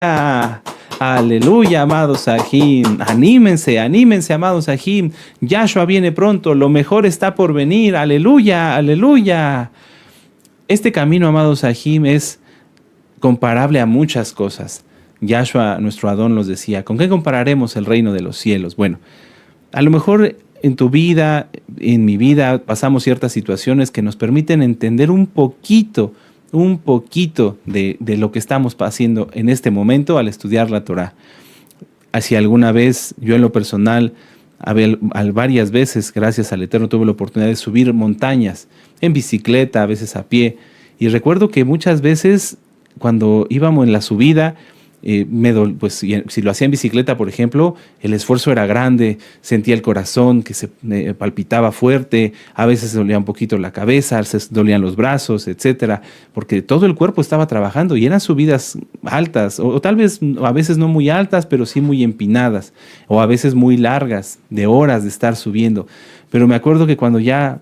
Aleluya, amados Sahim. Anímense, anímense, amados Sahim. Yahshua viene pronto, lo mejor está por venir. Aleluya, aleluya. Este camino, amados Sahim, es comparable a muchas cosas. Yahshua, nuestro Adón, nos decía, ¿con qué compararemos el reino de los cielos? Bueno, a lo mejor en tu vida, en mi vida, pasamos ciertas situaciones que nos permiten entender un poquito de lo que estamos haciendo en este momento al estudiar la Torah. Si alguna vez, yo en lo personal, varias veces, gracias al Eterno, tuve la oportunidad de subir montañas, en bicicleta, a veces a pie, y recuerdo que muchas veces, cuando íbamos en la subida, pues si lo hacía en bicicleta, por ejemplo, el esfuerzo era grande, sentía el corazón que se palpitaba fuerte, a veces dolía un poquito la cabeza, se dolían los brazos, etcétera, porque todo el cuerpo estaba trabajando y eran subidas altas, o tal vez a veces no muy altas, pero sí muy empinadas, o a veces muy largas, de horas de estar subiendo. Pero me acuerdo que cuando ya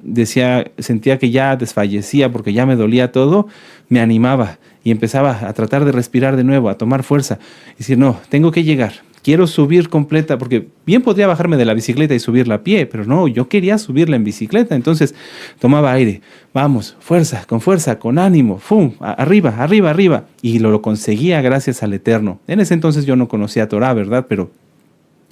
sentía que ya desfallecía porque ya me dolía todo, me animaba y empezaba a tratar de respirar de nuevo, a tomar fuerza. Y decir, no, tengo que llegar, quiero subir completa, porque bien podría bajarme de la bicicleta y subirla a pie, pero no, yo quería subirla en bicicleta. Entonces tomaba aire, vamos, fuerza, con ánimo, ¡fum! Arriba, arriba, arriba. Y lo conseguía gracias al Eterno. En ese entonces yo no conocía Torah, ¿verdad? Pero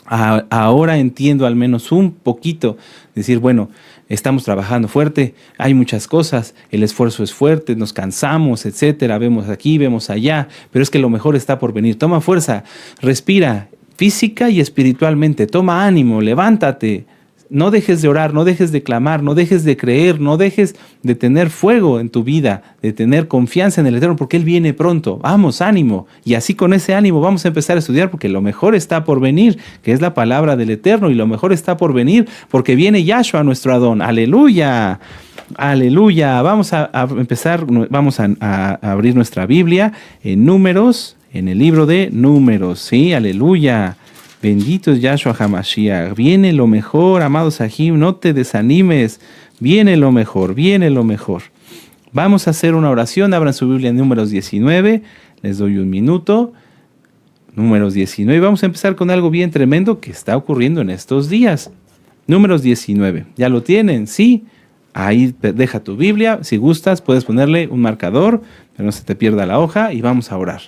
ahora entiendo al menos un poquito, decir, bueno, estamos trabajando fuerte, hay muchas cosas, el esfuerzo es fuerte, nos cansamos, etcétera, vemos aquí, vemos allá, pero es que lo mejor está por venir. Toma fuerza, respira, física y espiritualmente, toma ánimo, levántate. No dejes de orar, no dejes de clamar, no dejes de creer, no dejes de tener fuego en tu vida, de tener confianza en el Eterno, porque Él viene pronto. Vamos, ánimo. Y así con ese ánimo vamos a empezar a estudiar, porque lo mejor está por venir, que es la palabra del Eterno, y lo mejor está por venir, porque viene Yahshua, nuestro Adón. ¡Aleluya! ¡Aleluya! Vamos a empezar, vamos a abrir nuestra Biblia en Números, en el libro de Números. ¿Sí? ¡Aleluya! Bendito es Yahshua HaMashiach. Viene lo mejor, amados Sahim, no te desanimes. Viene lo mejor, viene lo mejor. Vamos a hacer una oración. Abran su Biblia en Números 19. Les doy un minuto. Números 19. Vamos a empezar con algo bien tremendo que está ocurriendo en estos días. Números 19. ¿Ya lo tienen? Sí. Ahí deja tu Biblia. Si gustas, puedes ponerle un marcador, pero no se te pierda la hoja, y vamos a orar.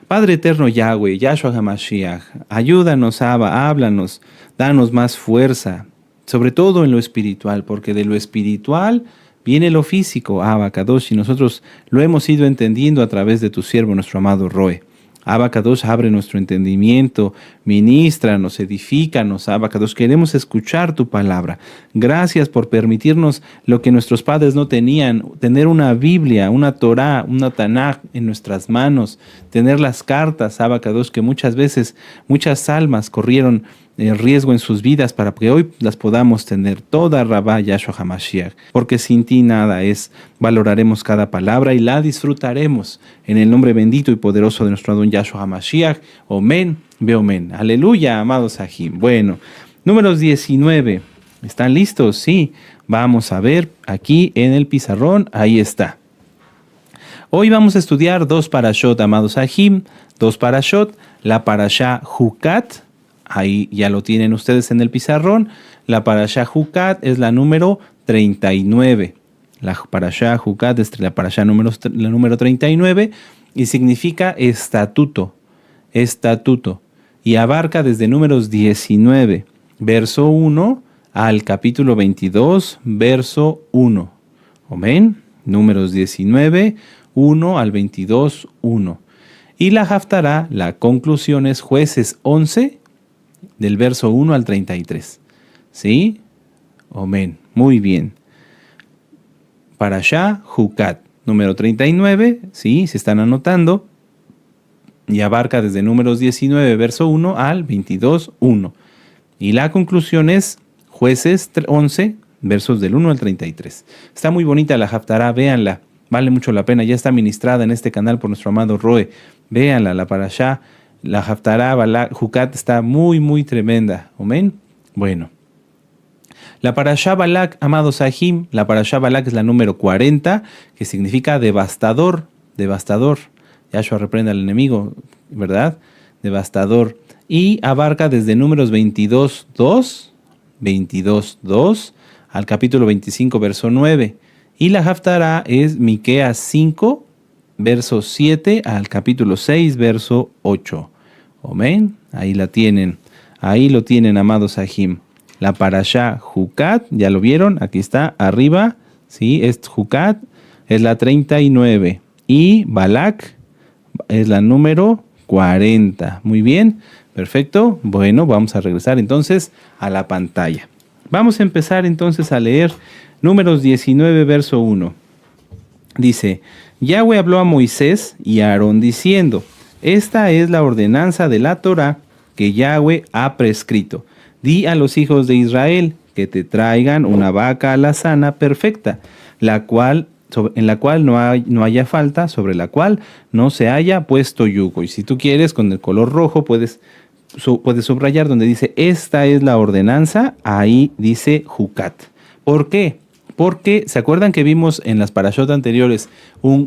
Padre eterno Yahweh, Yahshua HaMashiach, ayúdanos, Abba, háblanos, danos más fuerza, sobre todo en lo espiritual, porque de lo espiritual viene lo físico, Abba Kadosh, y nosotros lo hemos ido entendiendo a través de tu siervo, nuestro amado Roe. Abba Kadosh, abre nuestro entendimiento, ministranos, edifícanos, Abba Kadosh, queremos escuchar tu palabra. Gracias por permitirnos lo que nuestros padres no tenían, tener una Biblia, una Torah, una Tanaj en nuestras manos, tener las cartas, Abba Kadosh, que muchas veces muchas almas corrieron riesgo en sus vidas para que hoy las podamos tener. Toda Rabá Yahshua HaMashiach, porque sin ti nada es. Valoraremos cada palabra y la disfrutaremos en el nombre bendito y poderoso de nuestro Adón Yahshua HaMashiach. Omen, beomen. Aleluya, amados Sahim. Bueno, Números 19. ¿Están listos? Sí. Vamos a ver aquí en el pizarrón. Ahí está. Hoy vamos a estudiar dos parashot, amados Sahim. Dos parashot. La parashá Jucat. Ahí ya lo tienen ustedes en el pizarrón. La parashá Jucat es la número 39. La parashá Jucat es la parashá número 39 y significa estatuto. Estatuto. Y abarca desde Números 19, verso 1, al capítulo 22, verso 1. Amén. Números 19, 1 al 22, 1. Y la Haftará, la conclusión es Jueces 11, del verso 1 al 33. ¿Sí? Amén. Muy bien. Parashá Jucat, número 39, ¿sí? Se están anotando. Y abarca desde Números 19, verso 1 al 22, 1. Y la conclusión es Jueces 11, versos del 1 al 33. Está muy bonita la Haftará, véanla. Vale mucho la pena. Ya está ministrada en este canal por nuestro amado Roe. Véanla, la Parashá. La Haftará Jucat está muy, muy tremenda. Amén. Bueno. La Parashá Balak, amados Sahim, la Parashá Balak es la número 40, que significa devastador, devastador. Yahshua reprende al enemigo, ¿verdad? Devastador. Y abarca desde Números 22:2 al capítulo 25, verso 9. Y la Haftará es Miqueas 5, verso 7 al capítulo 6, verso 8. Amén. Ahí la tienen. Ahí lo tienen, amados Sahim. La Parashá Jucat, ya lo vieron, aquí está, arriba, ¿sí? Es Jucat, es la 39. Y Balak es la número 40. Muy bien, perfecto. Bueno, vamos a regresar entonces a la pantalla. Vamos a empezar entonces a leer Números 19, verso 1. Dice, Yahweh habló a Moisés y a Aarón diciendo, esta es la ordenanza de la Torá que Yahweh ha prescrito. Di a los hijos de Israel que te traigan una vaca alazana perfecta, en la cual no haya falta, sobre la cual no se haya puesto yugo. Y si tú quieres, con el color rojo puedes subrayar donde dice, esta es la ordenanza, ahí dice Jucat. ¿Por qué? Porque, ¿se acuerdan que vimos en las parashot anteriores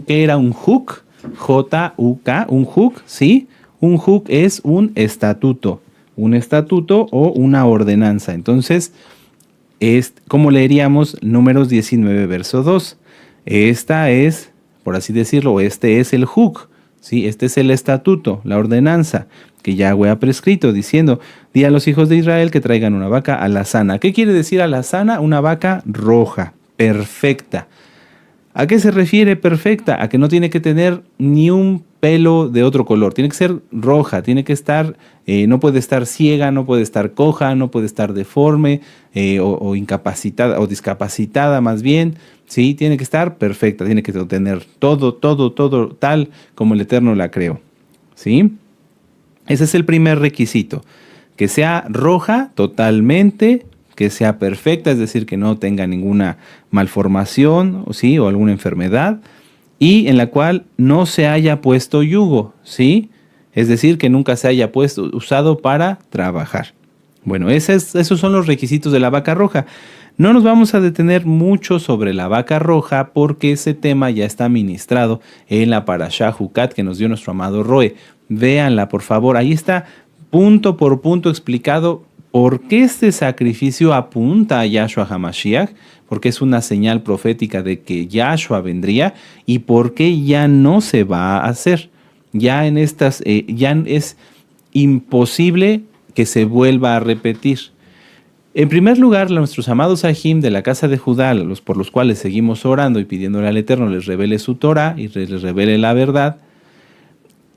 que era un juk? J-U-K, un juk, ¿sí? Un juk es un estatuto o una ordenanza. Entonces, ¿cómo leeríamos Números 19, verso 2? Esta es, por así decirlo, este es el juk, ¿sí? Este es el estatuto, la ordenanza que Yahweh ha prescrito, diciendo, di a los hijos de Israel que traigan una vaca alazana. ¿Qué quiere decir alazana? Una vaca roja, perfecta. ¿A qué se refiere perfecta? A que no tiene que tener ni un pelo de otro color. Tiene que ser roja, tiene que estar, no puede estar ciega, no puede estar coja, no puede estar deforme o incapacitada o discapacitada más bien. Sí, tiene que estar perfecta, tiene que tener todo tal como el Eterno la creó. ¿Sí? Ese es el primer requisito. Que sea roja totalmente, que sea perfecta, es decir, que no tenga ninguna malformación, ¿sí? O alguna enfermedad, y en la cual no se haya puesto yugo, ¿sí? Es decir, que nunca se haya usado para trabajar. Bueno, esos son los requisitos de la vaca roja. No nos vamos a detener mucho sobre la vaca roja porque ese tema ya está ministrado en la Parashá Jucat que nos dio nuestro amado Roe. Véanla, por favor, ahí está punto por punto explicado por qué este sacrificio apunta a Yahshua HaMashiach, porque es una señal profética de que Yahshua vendría y por qué ya no se va a hacer. Ya es imposible que se vuelva a repetir. En primer lugar, nuestros amados Sahim de la casa de Judá, por los cuales seguimos orando y pidiéndole al Eterno les revele su Torah y les revele la verdad,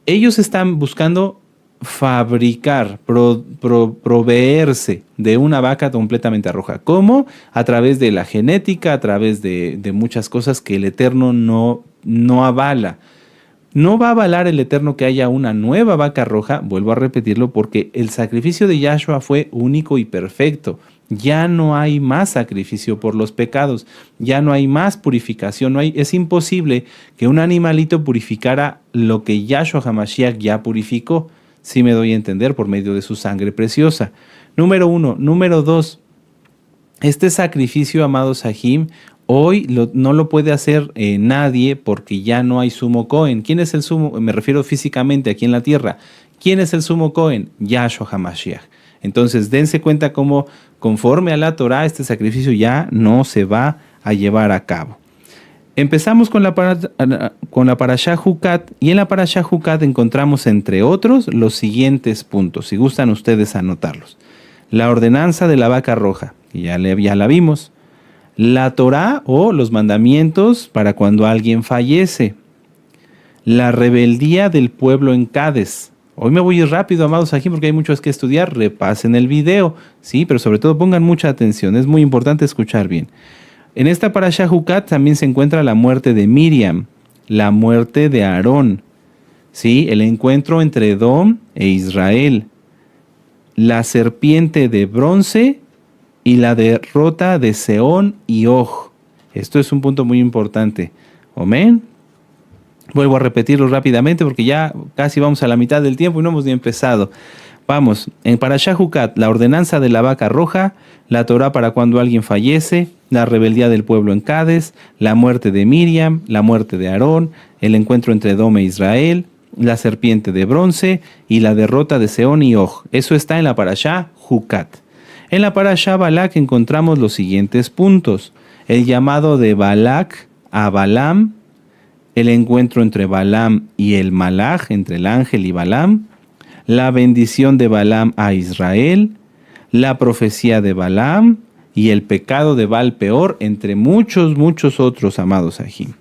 ellos están buscando fabricar, proveerse de una vaca completamente roja. ¿Cómo? A través de la genética, a través de muchas cosas que el Eterno no avala. No va a avalar el Eterno que haya una nueva vaca roja, vuelvo a repetirlo, porque el sacrificio de Yahshua fue único y perfecto. Ya no hay más sacrificio por los pecados, ya no hay más purificación, es imposible que un animalito purificara lo que Yahshua HaMashiach ya purificó, si me doy a entender, por medio de su sangre preciosa. Número 1. Número 2. Este sacrificio, amados Sahim, hoy no lo puede hacer nadie porque ya no hay sumo Cohen. ¿Quién es el sumo? Me refiero físicamente aquí en la tierra. ¿Quién es el sumo Cohen? Yahshua HaMashiach. Entonces dense cuenta cómo conforme a la Torah este sacrificio ya no se va a llevar a cabo. Empezamos con la Parashá Jucat y en la Parashá Jucat encontramos entre otros los siguientes puntos, si gustan ustedes anotarlos. La ordenanza de la vaca roja, que ya la vimos. La Torá o los mandamientos para cuando alguien fallece. La rebeldía del pueblo en Cades. Hoy me voy a ir rápido, amados aquí, porque hay muchos que estudiar. Repasen el video, sí, pero sobre todo pongan mucha atención. Es muy importante escuchar bien. En esta Parashá Jucat también se encuentra la muerte de Miriam, la muerte de Aarón, sí, el encuentro entre Edom e Israel, la serpiente de bronce y la derrota de Seón y Og. Esto es un punto muy importante. Amén. Vuelvo a repetirlo rápidamente porque ya casi vamos a la mitad del tiempo y no hemos ni empezado. Vamos, en Parashá Jucat, la ordenanza de la vaca roja, la Torá para cuando alguien fallece, la rebeldía del pueblo en Cades, la muerte de Miriam, la muerte de Aarón, el encuentro entre Edom e Israel, la serpiente de bronce y la derrota de Seón y Og. Eso está en la parashá Jucat. En la parashá Balak encontramos los siguientes puntos: el llamado de Balak a Balaam, el encuentro entre Balaam y el Malaj, entre el ángel y Balaam, la bendición de Balaam a Israel, la profecía de Balaam y el pecado de Baal Peor, entre muchos otros, amados Sahim.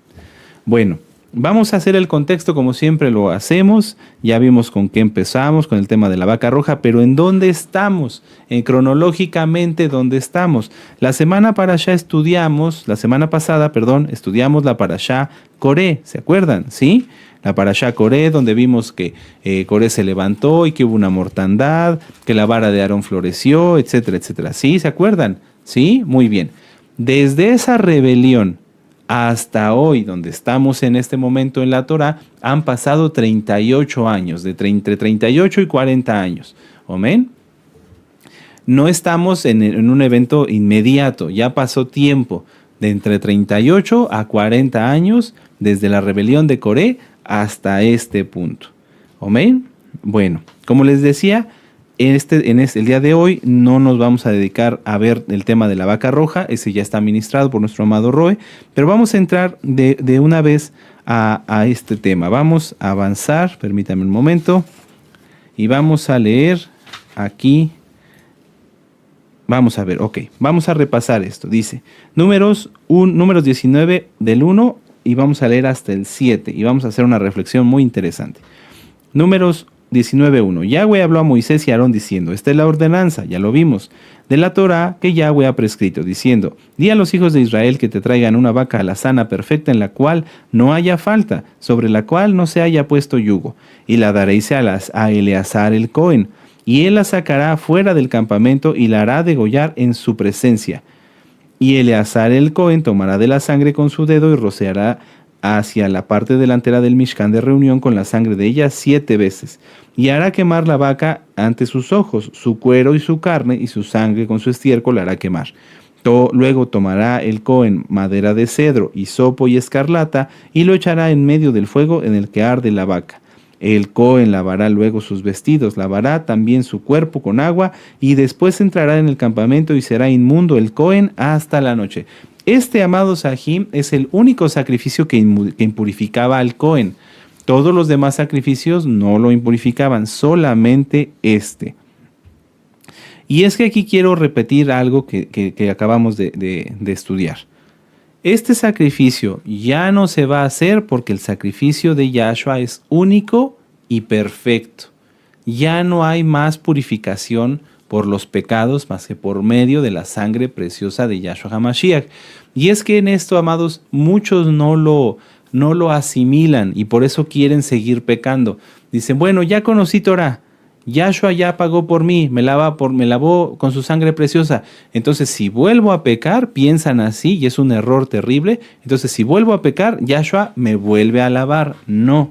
Bueno, vamos a hacer el contexto como siempre lo hacemos. Ya vimos con qué empezamos, con el tema de la vaca roja, pero ¿en dónde estamos? Cronológicamente, ¿dónde estamos? La semana pasada estudiamos la parashá Coré, ¿se acuerdan? ¿Sí? La parashá Coré, donde vimos que Coré se levantó y que hubo una mortandad, que la vara de Aarón floreció, etcétera, etcétera. ¿Sí? ¿Se acuerdan? ¿Sí? Muy bien. Desde esa rebelión hasta hoy, donde estamos en este momento en la Torá, han pasado 38 años, entre 38 y 40 años. ¿Amén? No estamos en un evento inmediato, ya pasó tiempo, de entre 38 a 40 años, desde la rebelión de Coré hasta este punto. ¿Amén? Bueno, como les decía, el día de hoy no nos vamos a dedicar a ver el tema de la vaca roja, ese ya está ministrado por nuestro amado Roe, pero vamos a entrar de una vez a este tema. Vamos a avanzar, permítanme un momento, y vamos a leer aquí. Vamos a ver, vamos a repasar esto. Dice, números 19 del 1 y vamos a leer hasta el 7 y vamos a hacer una reflexión muy interesante. Números 19:1. Yahweh habló a Moisés y a Aarón diciendo, esta es la ordenanza, ya lo vimos, de la Torá que Yahweh ha prescrito, diciendo, di a los hijos de Israel que te traigan una vaca alazana perfecta en la cual no haya falta, sobre la cual no se haya puesto yugo, y la daréis a Eleazar el Cohen, y él la sacará fuera del campamento y la hará degollar en su presencia. Y Eleazar el Cohen tomará de la sangre con su dedo y rociará hacia la parte delantera del Mishkan de reunión con la sangre de ella 7 veces, y hará quemar la vaca ante sus ojos, su cuero y su carne, y su sangre con su estiércol la hará quemar. Luego tomará el Cohen madera de cedro, hisopo y escarlata, y lo echará en medio del fuego en el que arde la vaca. El Cohen lavará luego sus vestidos, lavará también su cuerpo con agua, y después entrará en el campamento y será inmundo el Cohen hasta la noche. Este, amado Sahim, es el único sacrificio que impurificaba al Cohen. Todos los demás sacrificios no lo impurificaban, solamente este. Y es que aquí quiero repetir algo que acabamos de estudiar. Este sacrificio ya no se va a hacer porque el sacrificio de Yahshua es único y perfecto. Ya no hay más purificación por los pecados más que por medio de la sangre preciosa de Yahshua HaMashiach. Y es que en esto, amados, muchos no lo asimilan y por eso quieren seguir pecando. Dicen, bueno, ya conocí Torah, Yahshua ya pagó por mí, me lavó con su sangre preciosa. Entonces, si vuelvo a pecar, piensan así y es un error terrible. Entonces, si vuelvo a pecar, Yahshua me vuelve a lavar. No.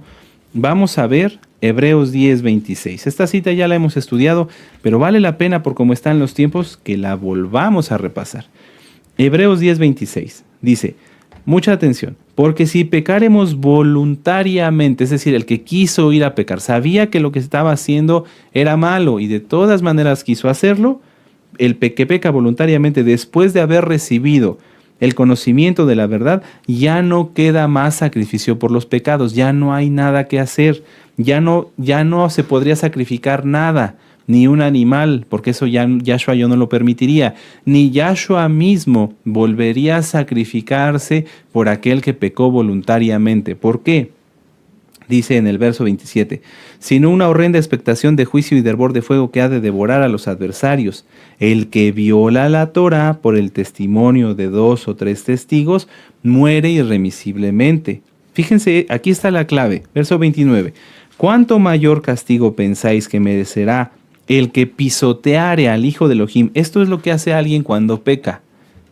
Vamos a ver Hebreos 10:26. Esta cita ya la hemos estudiado, pero vale la pena por cómo están los tiempos que la volvamos a repasar. Hebreos 10:26 dice, mucha atención, porque si pecaremos voluntariamente, es decir, el que quiso ir a pecar, sabía que lo que estaba haciendo era malo y de todas maneras quiso hacerlo, el que peca voluntariamente después de haber recibido el conocimiento de la verdad, ya no queda más sacrificio por los pecados, ya no hay nada que hacer, ya no se podría sacrificar nada, ni un animal, porque eso ya Yahshua yo no lo permitiría, ni Yahshua mismo volvería a sacrificarse por aquel que pecó voluntariamente. ¿Por qué? Dice en el verso 27, sino una horrenda expectación de juicio y de hervor de fuego que ha de devorar a los adversarios. El que viola la Torá por el testimonio de 2 o 3 testigos muere irremisiblemente. Fíjense, aquí está la clave, verso 29. ¿Cuánto mayor castigo pensáis que merecerá el que pisoteare al hijo de Elohim? Esto es lo que hace alguien cuando peca.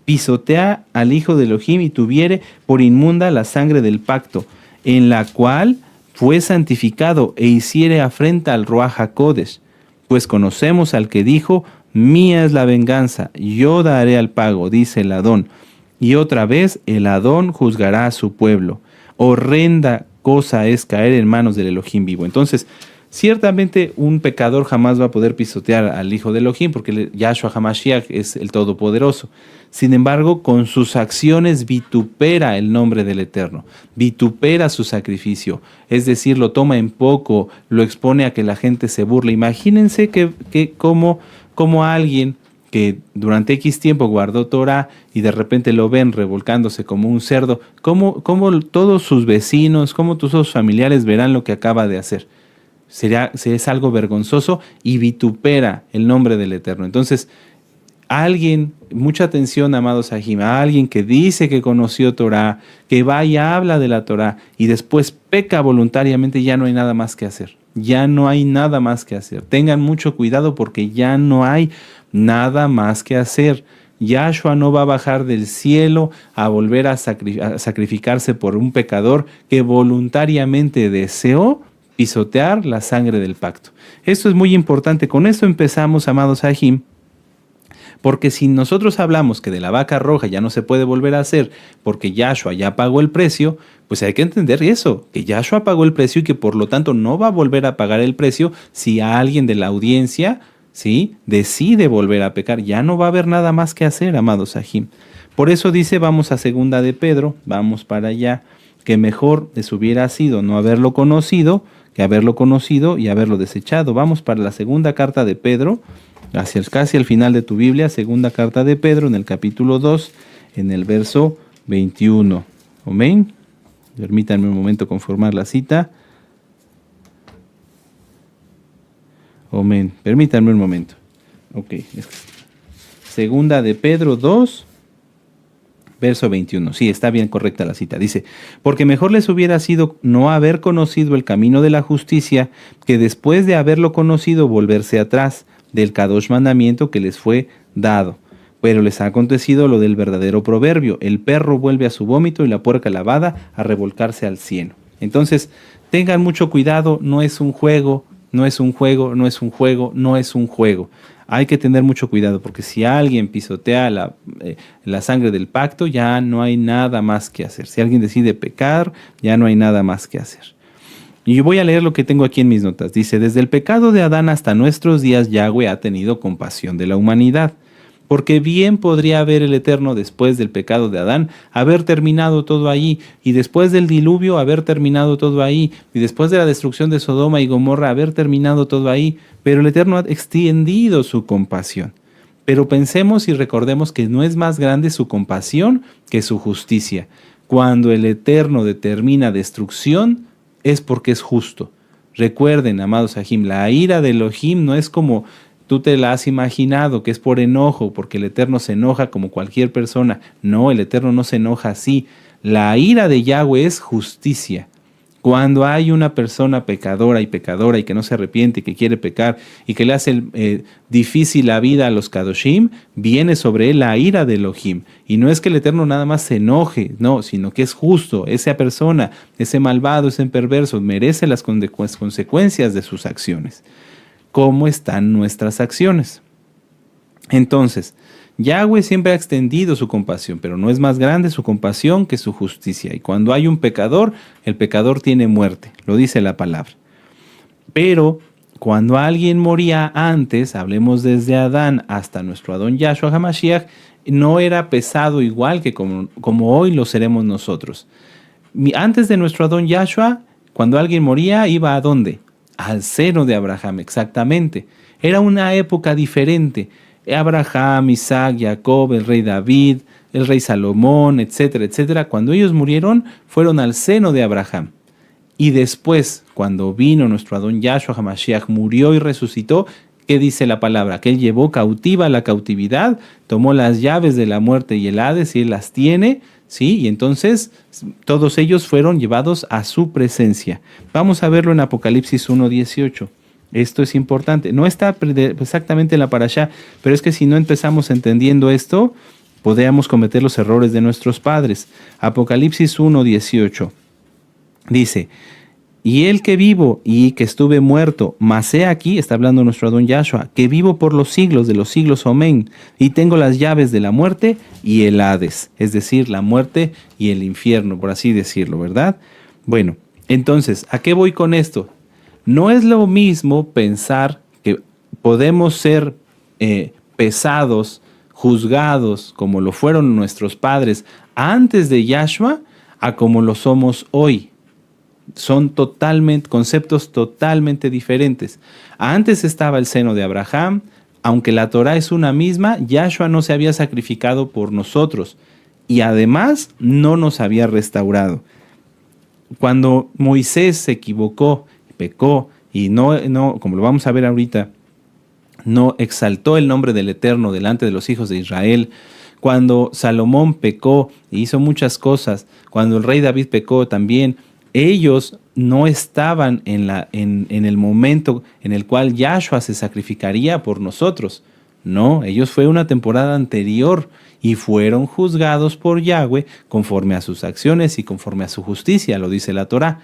Pisotea al hijo de Elohim y tuviere por inmunda la sangre del pacto, en la cual fue santificado e hiciere afrenta al Ruach HaKodesh. Pues conocemos al que dijo, mía es la venganza, yo daré al pago, dice el Adón. Y otra vez el Adón juzgará a su pueblo. Horrenda cosa es caer en manos del Elohim vivo. Entonces, ciertamente un pecador jamás va a poder pisotear al Hijo de Elohim porque Yahshua HaMashiach es el Todopoderoso. Sin embargo, con sus acciones vitupera el nombre del Eterno, vitupera su sacrificio, es decir, lo toma en poco, lo expone a que la gente se burle. Imagínense que como alguien que durante X tiempo guardó Torah y de repente lo ven revolcándose como un cerdo, cómo todos sus vecinos, cómo todos sus familiares verán lo que acaba de hacer. Es algo vergonzoso y vitupera el nombre del Eterno. Entonces, alguien, mucha atención, amados Sahim, a alguien que dice que conoció Torah, que va y habla de la Torah y después peca voluntariamente, ya no hay nada más que hacer. Ya no hay nada más que hacer. Tengan mucho cuidado porque ya no hay nada más que hacer. Yahshua no va a bajar del cielo a volver a sacrificarse por un pecador que voluntariamente deseó pisotear la sangre del pacto. Esto es muy importante. Con esto empezamos, amados Sahim, porque si nosotros hablamos que de la vaca roja ya no se puede volver a hacer porque Yahshua ya pagó el precio, pues hay que entender eso, que Yahshua pagó el precio y que por lo tanto no va a volver a pagar el precio si alguien de la audiencia, ¿sí?, decide volver a pecar. Ya no va a haber nada más que hacer, amados Sahim. Por eso dice, vamos a segunda de Pedro, vamos para allá, que mejor les hubiera sido no haberlo conocido que haberlo conocido y haberlo desechado. Vamos para la segunda carta de Pedro, casi al final de tu Biblia, segunda carta de Pedro, en el capítulo 2, en el verso 21. Amén. Permítanme un momento conformar la cita. Amén. Permítanme un momento. Ok. Segunda de Pedro 2, verso 21. Sí, está bien correcta la cita. Dice, porque mejor les hubiera sido no haber conocido el camino de la justicia que después de haberlo conocido volverse atrás del Kadosh mandamiento que les fue dado. Pero les ha acontecido lo del verdadero proverbio, el perro vuelve a su vómito y la puerca lavada a revolcarse al cieno. Entonces, tengan mucho cuidado, no es un juego, no es un juego, no es un juego, no es un juego. Hay que tener mucho cuidado porque si alguien pisotea la sangre del pacto, ya no hay nada más que hacer. Si alguien decide pecar, ya no hay nada más que hacer. Y yo voy a leer lo que tengo aquí en mis notas. Dice, desde el pecado de Adán hasta nuestros días, Yahweh ha tenido compasión de la humanidad. Porque bien podría haber el Eterno después del pecado de Adán, haber terminado todo ahí, y después del diluvio haber terminado todo ahí, y después de la destrucción de Sodoma y Gomorra haber terminado todo ahí, pero el Eterno ha extendido su compasión. Pero pensemos y recordemos que no es más grande su compasión que su justicia. Cuando el Eterno determina destrucción, es porque es justo. Recuerden, amados Sahim, la ira de Elohim no es como tú te la has imaginado, que es por enojo, porque el Eterno se enoja como cualquier persona. No, el Eterno no se enoja así. La ira de Yahweh es justicia. Cuando hay una persona pecadora y que no se arrepiente, que quiere pecar y que le hace difícil la vida a los Kadoshim, viene sobre él la ira de Elohim. Y no es que el Eterno nada más se enoje, no, sino que es justo. Esa persona, ese malvado, ese perverso, merece las consecuencias de sus acciones. ¿Cómo están nuestras acciones? Entonces, Yahweh siempre ha extendido su compasión, pero no es más grande su compasión que su justicia. Y cuando hay un pecador, el pecador tiene muerte, lo dice la palabra. Pero cuando alguien moría antes, hablemos desde Adán hasta nuestro Adón Yahshua HaMashiach, no era pesado igual que como hoy lo seremos nosotros. Antes de nuestro Adón Yahshua, cuando alguien moría, ¿iba a dónde? Al seno de Abraham, exactamente. Era una época diferente. Abraham, Isaac, Jacob, el rey David, el rey Salomón, etcétera, etcétera. Cuando ellos murieron, fueron al seno de Abraham. Y después, cuando vino nuestro Adón Yahshua HaMashiach, murió y resucitó, ¿qué dice la palabra? Que él llevó cautiva la cautividad, tomó las llaves de la muerte y el Hades, y él las tiene, ¿sí? Y entonces todos ellos fueron llevados a su presencia. Vamos a verlo en Apocalipsis 1:18. Esto es importante. No está exactamente en la parashá, pero es que si no empezamos entendiendo esto, podríamos cometer los errores de nuestros padres. Apocalipsis 1:18 dice, y el que vivo y que estuve muerto, mas he aquí, está hablando nuestro Adón Yahshua, que vivo por los siglos de los siglos, amén, y tengo las llaves de la muerte y el Hades, es decir, la muerte y el infierno, por así decirlo, ¿verdad? Bueno, Entonces, ¿a qué voy con esto? No es lo mismo pensar que podemos ser pesados, juzgados, como lo fueron nuestros padres antes de Yahshua, a como lo somos hoy. Son conceptos totalmente diferentes. Antes estaba el seno de Abraham, aunque la Torah es una misma, Yahshua no se había sacrificado por nosotros y además no nos había restaurado. Cuando Moisés se equivocó, pecó y no, como lo vamos a ver ahorita, no exaltó el nombre del Eterno delante de los hijos de Israel, cuando Salomón pecó e hizo muchas cosas, cuando el rey David pecó también, ellos no estaban en el momento en el cual Yahshua se sacrificaría por nosotros. No, ellos fue una temporada anterior y fueron juzgados por Yahweh conforme a sus acciones y conforme a su justicia, lo dice la Torá.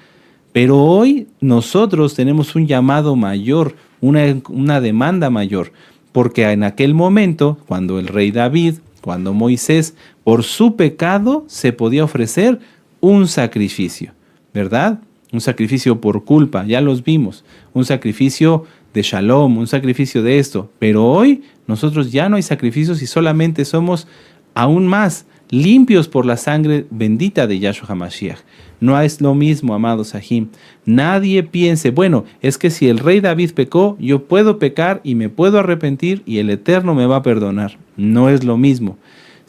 Pero hoy nosotros tenemos un llamado mayor, una demanda mayor, porque en aquel momento, cuando el rey David, cuando Moisés, por su pecado se podía ofrecer un sacrificio, ¿verdad? Un sacrificio por culpa, ya los vimos, un sacrificio de shalom, un sacrificio de esto, pero hoy nosotros ya no hay sacrificios y solamente somos aún más limpios por la sangre bendita de Yahshua HaMashiach. No es lo mismo, amados Sahim. Nadie piense, bueno, es que si el rey David pecó, yo puedo pecar y me puedo arrepentir y el Eterno me va a perdonar. No es lo mismo.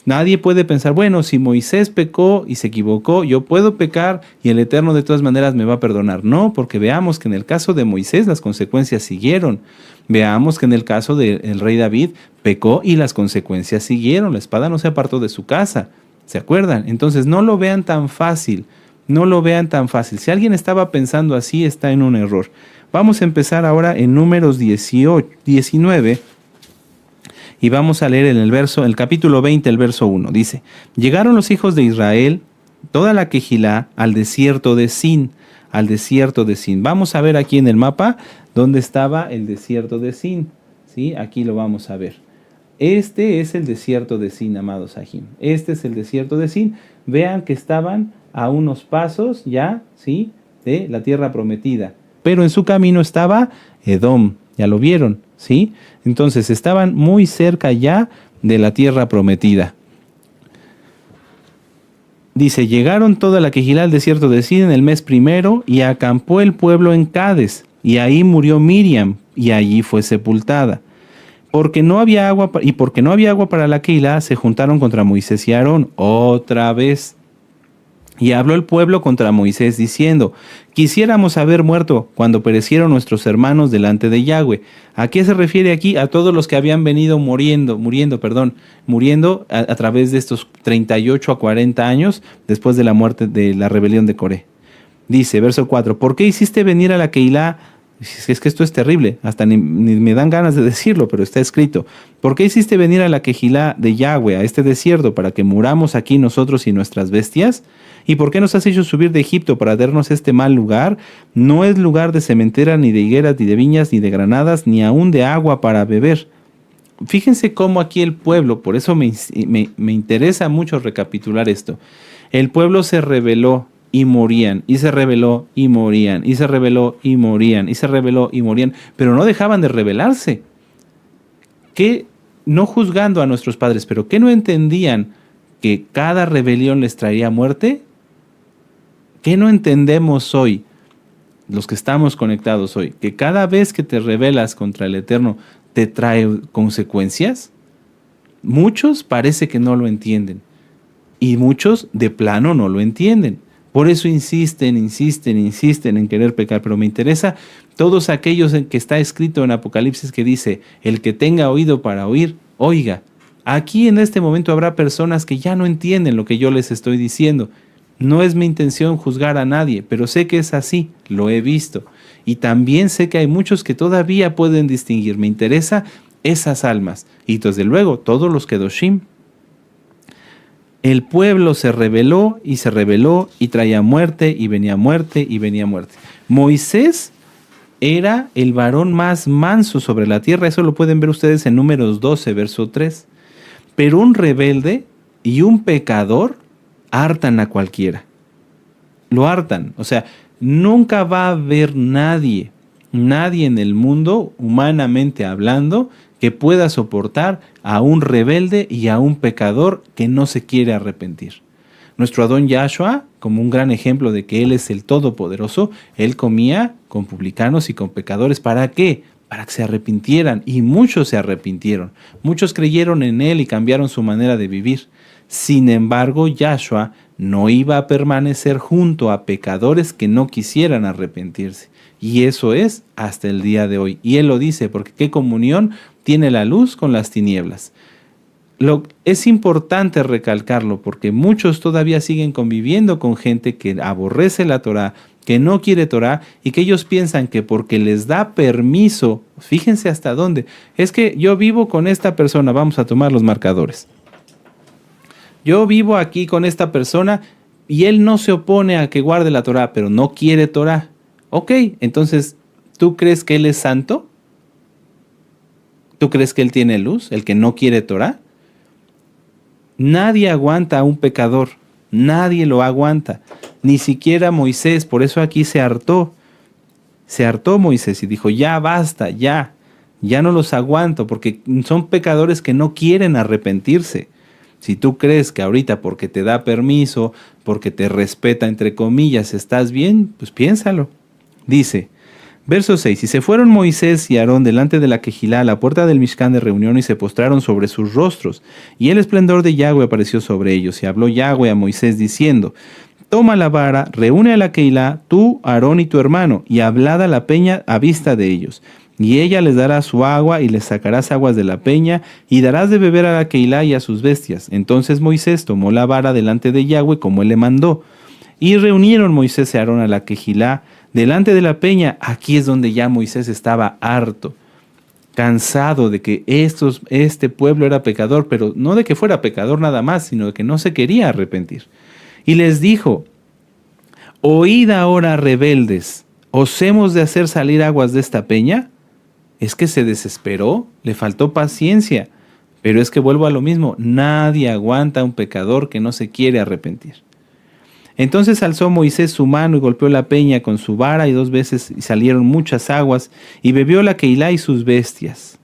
Nadie puede pensar, bueno, si Moisés pecó y se equivocó, yo puedo pecar y el Eterno de todas maneras me va a perdonar. No, porque veamos que en el caso de Moisés las consecuencias siguieron. Veamos que en el caso del rey David pecó y las consecuencias siguieron. La espada no se apartó de su casa. ¿Se acuerdan? Entonces no lo vean tan fácil. No lo vean tan fácil. Si alguien estaba pensando así, está en un error. Vamos a empezar ahora en Números 19. Y vamos a leer en el capítulo 20, el verso 1. Dice, llegaron los hijos de Israel, toda la Quejilá, al desierto de Sin. Al desierto de Sin. Vamos a ver aquí en el mapa dónde estaba el desierto de Sin. ¿Sí? Aquí lo vamos a ver. Este es el desierto de Sin, amados Sahim. Este es el desierto de Sin. Vean que estaban a unos pasos ya, ¿sí?, de la tierra prometida. Pero en su camino estaba Edom. Ya lo vieron, ¿sí? Entonces estaban muy cerca ya de la tierra prometida. Dice, llegaron toda la Quejilá al desierto de Sin en el mes primero y acampó el pueblo en Cades. Y ahí murió Miriam y allí fue sepultada. Porque no había agua para la Quejilá, se juntaron contra Moisés y Aarón otra vez. Y habló el pueblo contra Moisés diciendo, quisiéramos haber muerto cuando perecieron nuestros hermanos delante de Yahweh. ¿A qué se refiere aquí? A todos los que habían venido muriendo a través de estos 38 a 40 años después de la muerte de la rebelión de Coré. Dice, verso 4, ¿por qué hiciste venir a la Quejilá? Es que esto es terrible, hasta ni me dan ganas de decirlo, pero está escrito. ¿Por qué hiciste venir a la Quejilá de Yahweh, a este desierto, para que muramos aquí nosotros y nuestras bestias? ¿Y por qué nos has hecho subir de Egipto para darnos este mal lugar? No es lugar de cementera, ni de higueras, ni de viñas, ni de granadas, ni aún de agua para beber. Fíjense cómo aquí el pueblo, por eso me interesa mucho recapitular esto. El pueblo se rebeló y morían, y se rebeló y morían, y se rebeló y morían, y se rebeló y morían, pero no dejaban de rebelarse. ¿Qué? No juzgando a nuestros padres, pero ¿qué no entendían que cada rebelión les traería muerte? ¿Qué no entendemos hoy, los que estamos conectados hoy? Que cada vez que te rebelas contra el Eterno te trae consecuencias. Muchos parece que no lo entienden y muchos de plano no lo entienden. Por eso insisten en querer pecar. Pero me interesa todos aquellos en que está escrito en Apocalipsis que dice, el que tenga oído para oír, oiga. Aquí en este momento habrá personas que ya no entienden lo que yo les estoy diciendo. No es mi intención juzgar a nadie, pero sé que es así, lo he visto. Y también sé que hay muchos que todavía pueden distinguir. Me interesa esas almas. Y desde luego, todos los kedoshim. El pueblo se rebeló y traía muerte y venía muerte y venía muerte. Moisés era el varón más manso sobre la tierra. Eso lo pueden ver ustedes en Números 12, verso 3. Pero un rebelde y un pecador hartan a cualquiera. Lo hartan. O sea, Nunca va a haber nadie en el mundo, humanamente hablando, que pueda soportar a un rebelde y a un pecador que no se quiere arrepentir. Nuestro Adón Yahshua, como un gran ejemplo de que Él es el Todopoderoso, Él comía con publicanos y con pecadores. ¿Para qué? Para que se arrepintieran, y muchos se arrepintieron. Muchos creyeron en Él y cambiaron su manera de vivir. Sin embargo, Yahshua no iba a permanecer junto a pecadores que no quisieran arrepentirse. Y eso es hasta el día de hoy. Y Él lo dice, porque ¿qué comunión tiene la luz con las tinieblas? Es importante recalcarlo, porque muchos todavía siguen conviviendo con gente que aborrece la Torá, que no quiere Torá, y que ellos piensan que porque les da permiso, fíjense hasta dónde, es que yo vivo con esta persona, vamos a tomar los marcadores. Yo vivo aquí con esta persona y él no se opone a que guarde la Torá, pero no quiere Torá. Ok, entonces, ¿tú crees que él es santo? ¿Tú crees que él tiene luz, el que no quiere Torá? Nadie aguanta a un pecador, nadie lo aguanta, ni siquiera Moisés. Por eso aquí se hartó Moisés y dijo, ya basta, ya no los aguanto, porque son pecadores que no quieren arrepentirse. Si tú crees que ahorita porque te da permiso, porque te respeta entre comillas, estás bien, pues piénsalo. Dice, verso 6, y se fueron Moisés y Aarón delante de la Quejilá a la puerta del Mishcán de reunión y se postraron sobre sus rostros. Y el esplendor de Yahweh apareció sobre ellos. Y habló Yahweh a Moisés diciendo, toma la vara, reúne a la Quejilá, tú, Aarón y tu hermano, y hablad a la peña a vista de ellos. Y ella les dará su agua y les sacarás aguas de la peña y darás de beber a la Quejilá y a sus bestias. Entonces Moisés tomó la vara delante de Yahweh como él le mandó. Y reunieron Moisés y Aarón a la Quejilá delante de la peña. Aquí es donde ya Moisés estaba harto, cansado de que este pueblo era pecador, pero no de que fuera pecador nada más, sino de que no se quería arrepentir. Y les dijo, oíd ahora, rebeldes, ¿os hemos de hacer salir aguas de esta peña? Es que se desesperó, le faltó paciencia, pero es que vuelvo a lo mismo, nadie aguanta a un pecador que no se quiere arrepentir. Entonces alzó Moisés su mano y golpeó la peña con su vara y 2 veces y salieron muchas aguas y bebió la Quejilá y sus bestias.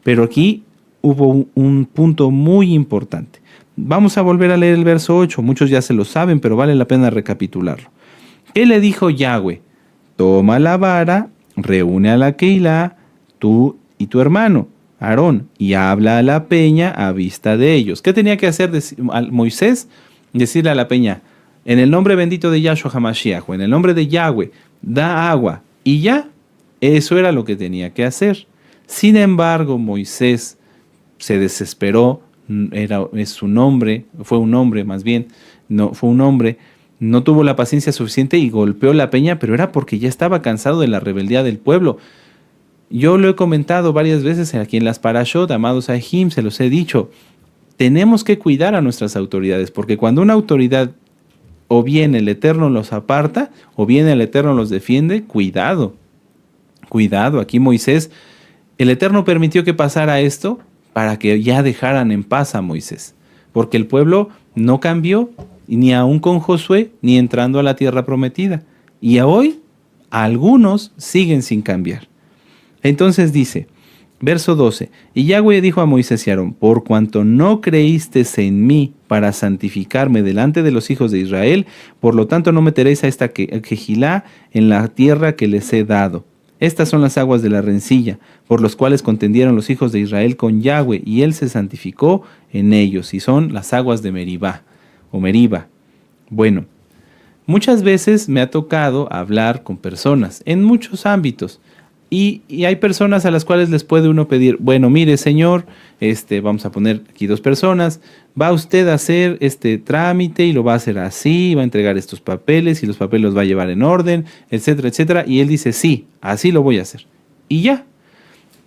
Pero aquí hubo un punto muy importante. Vamos a volver a leer el verso 8, muchos ya se lo saben, pero vale la pena recapitularlo. ¿Qué le dijo Yahweh? Toma la vara, reúne a la Quejilá, tú y tu hermano, Aarón, y habla a la peña a vista de ellos. ¿Qué tenía que hacer Moisés? Decirle a la peña, en el nombre bendito de Yahshua HaMashiach, o en el nombre de Yahweh, da agua. Y ya, eso era lo que tenía que hacer. Sin embargo, Moisés se desesperó, fue un hombre, no tuvo la paciencia suficiente y golpeó la peña, pero era porque ya estaba cansado de la rebeldía del pueblo. Yo lo he comentado varias veces aquí en las Parashot, amados Sahim, se los he dicho, tenemos que cuidar a nuestras autoridades, porque cuando una autoridad o bien el Eterno los aparta, o bien el Eterno los defiende, cuidado, aquí Moisés, el Eterno permitió que pasara esto para que ya dejaran en paz a Moisés, porque el pueblo no cambió, ni aún con Josué, ni entrando a la tierra prometida, y hoy algunos siguen sin cambiar. Entonces dice, verso 12, y Yahweh dijo a Moisés y Aarón, por cuanto no creísteis en mí para santificarme delante de los hijos de Israel, por lo tanto no meteréis a esta Quejilá en la tierra que les he dado. Estas son las aguas de la rencilla, por los cuales contendieron los hijos de Israel con Yahweh, y él se santificó en ellos, y son las aguas de Meribá, o Meriba. Bueno, muchas veces me ha tocado hablar con personas, en muchos ámbitos, y hay personas a las cuales les puede uno pedir, bueno, mire señor, vamos a poner aquí 2 personas, va usted a hacer este trámite y lo va a hacer así, va a entregar estos papeles y los papeles los va a llevar en orden, etcétera, etcétera, y él dice, sí, así lo voy a hacer, y ya.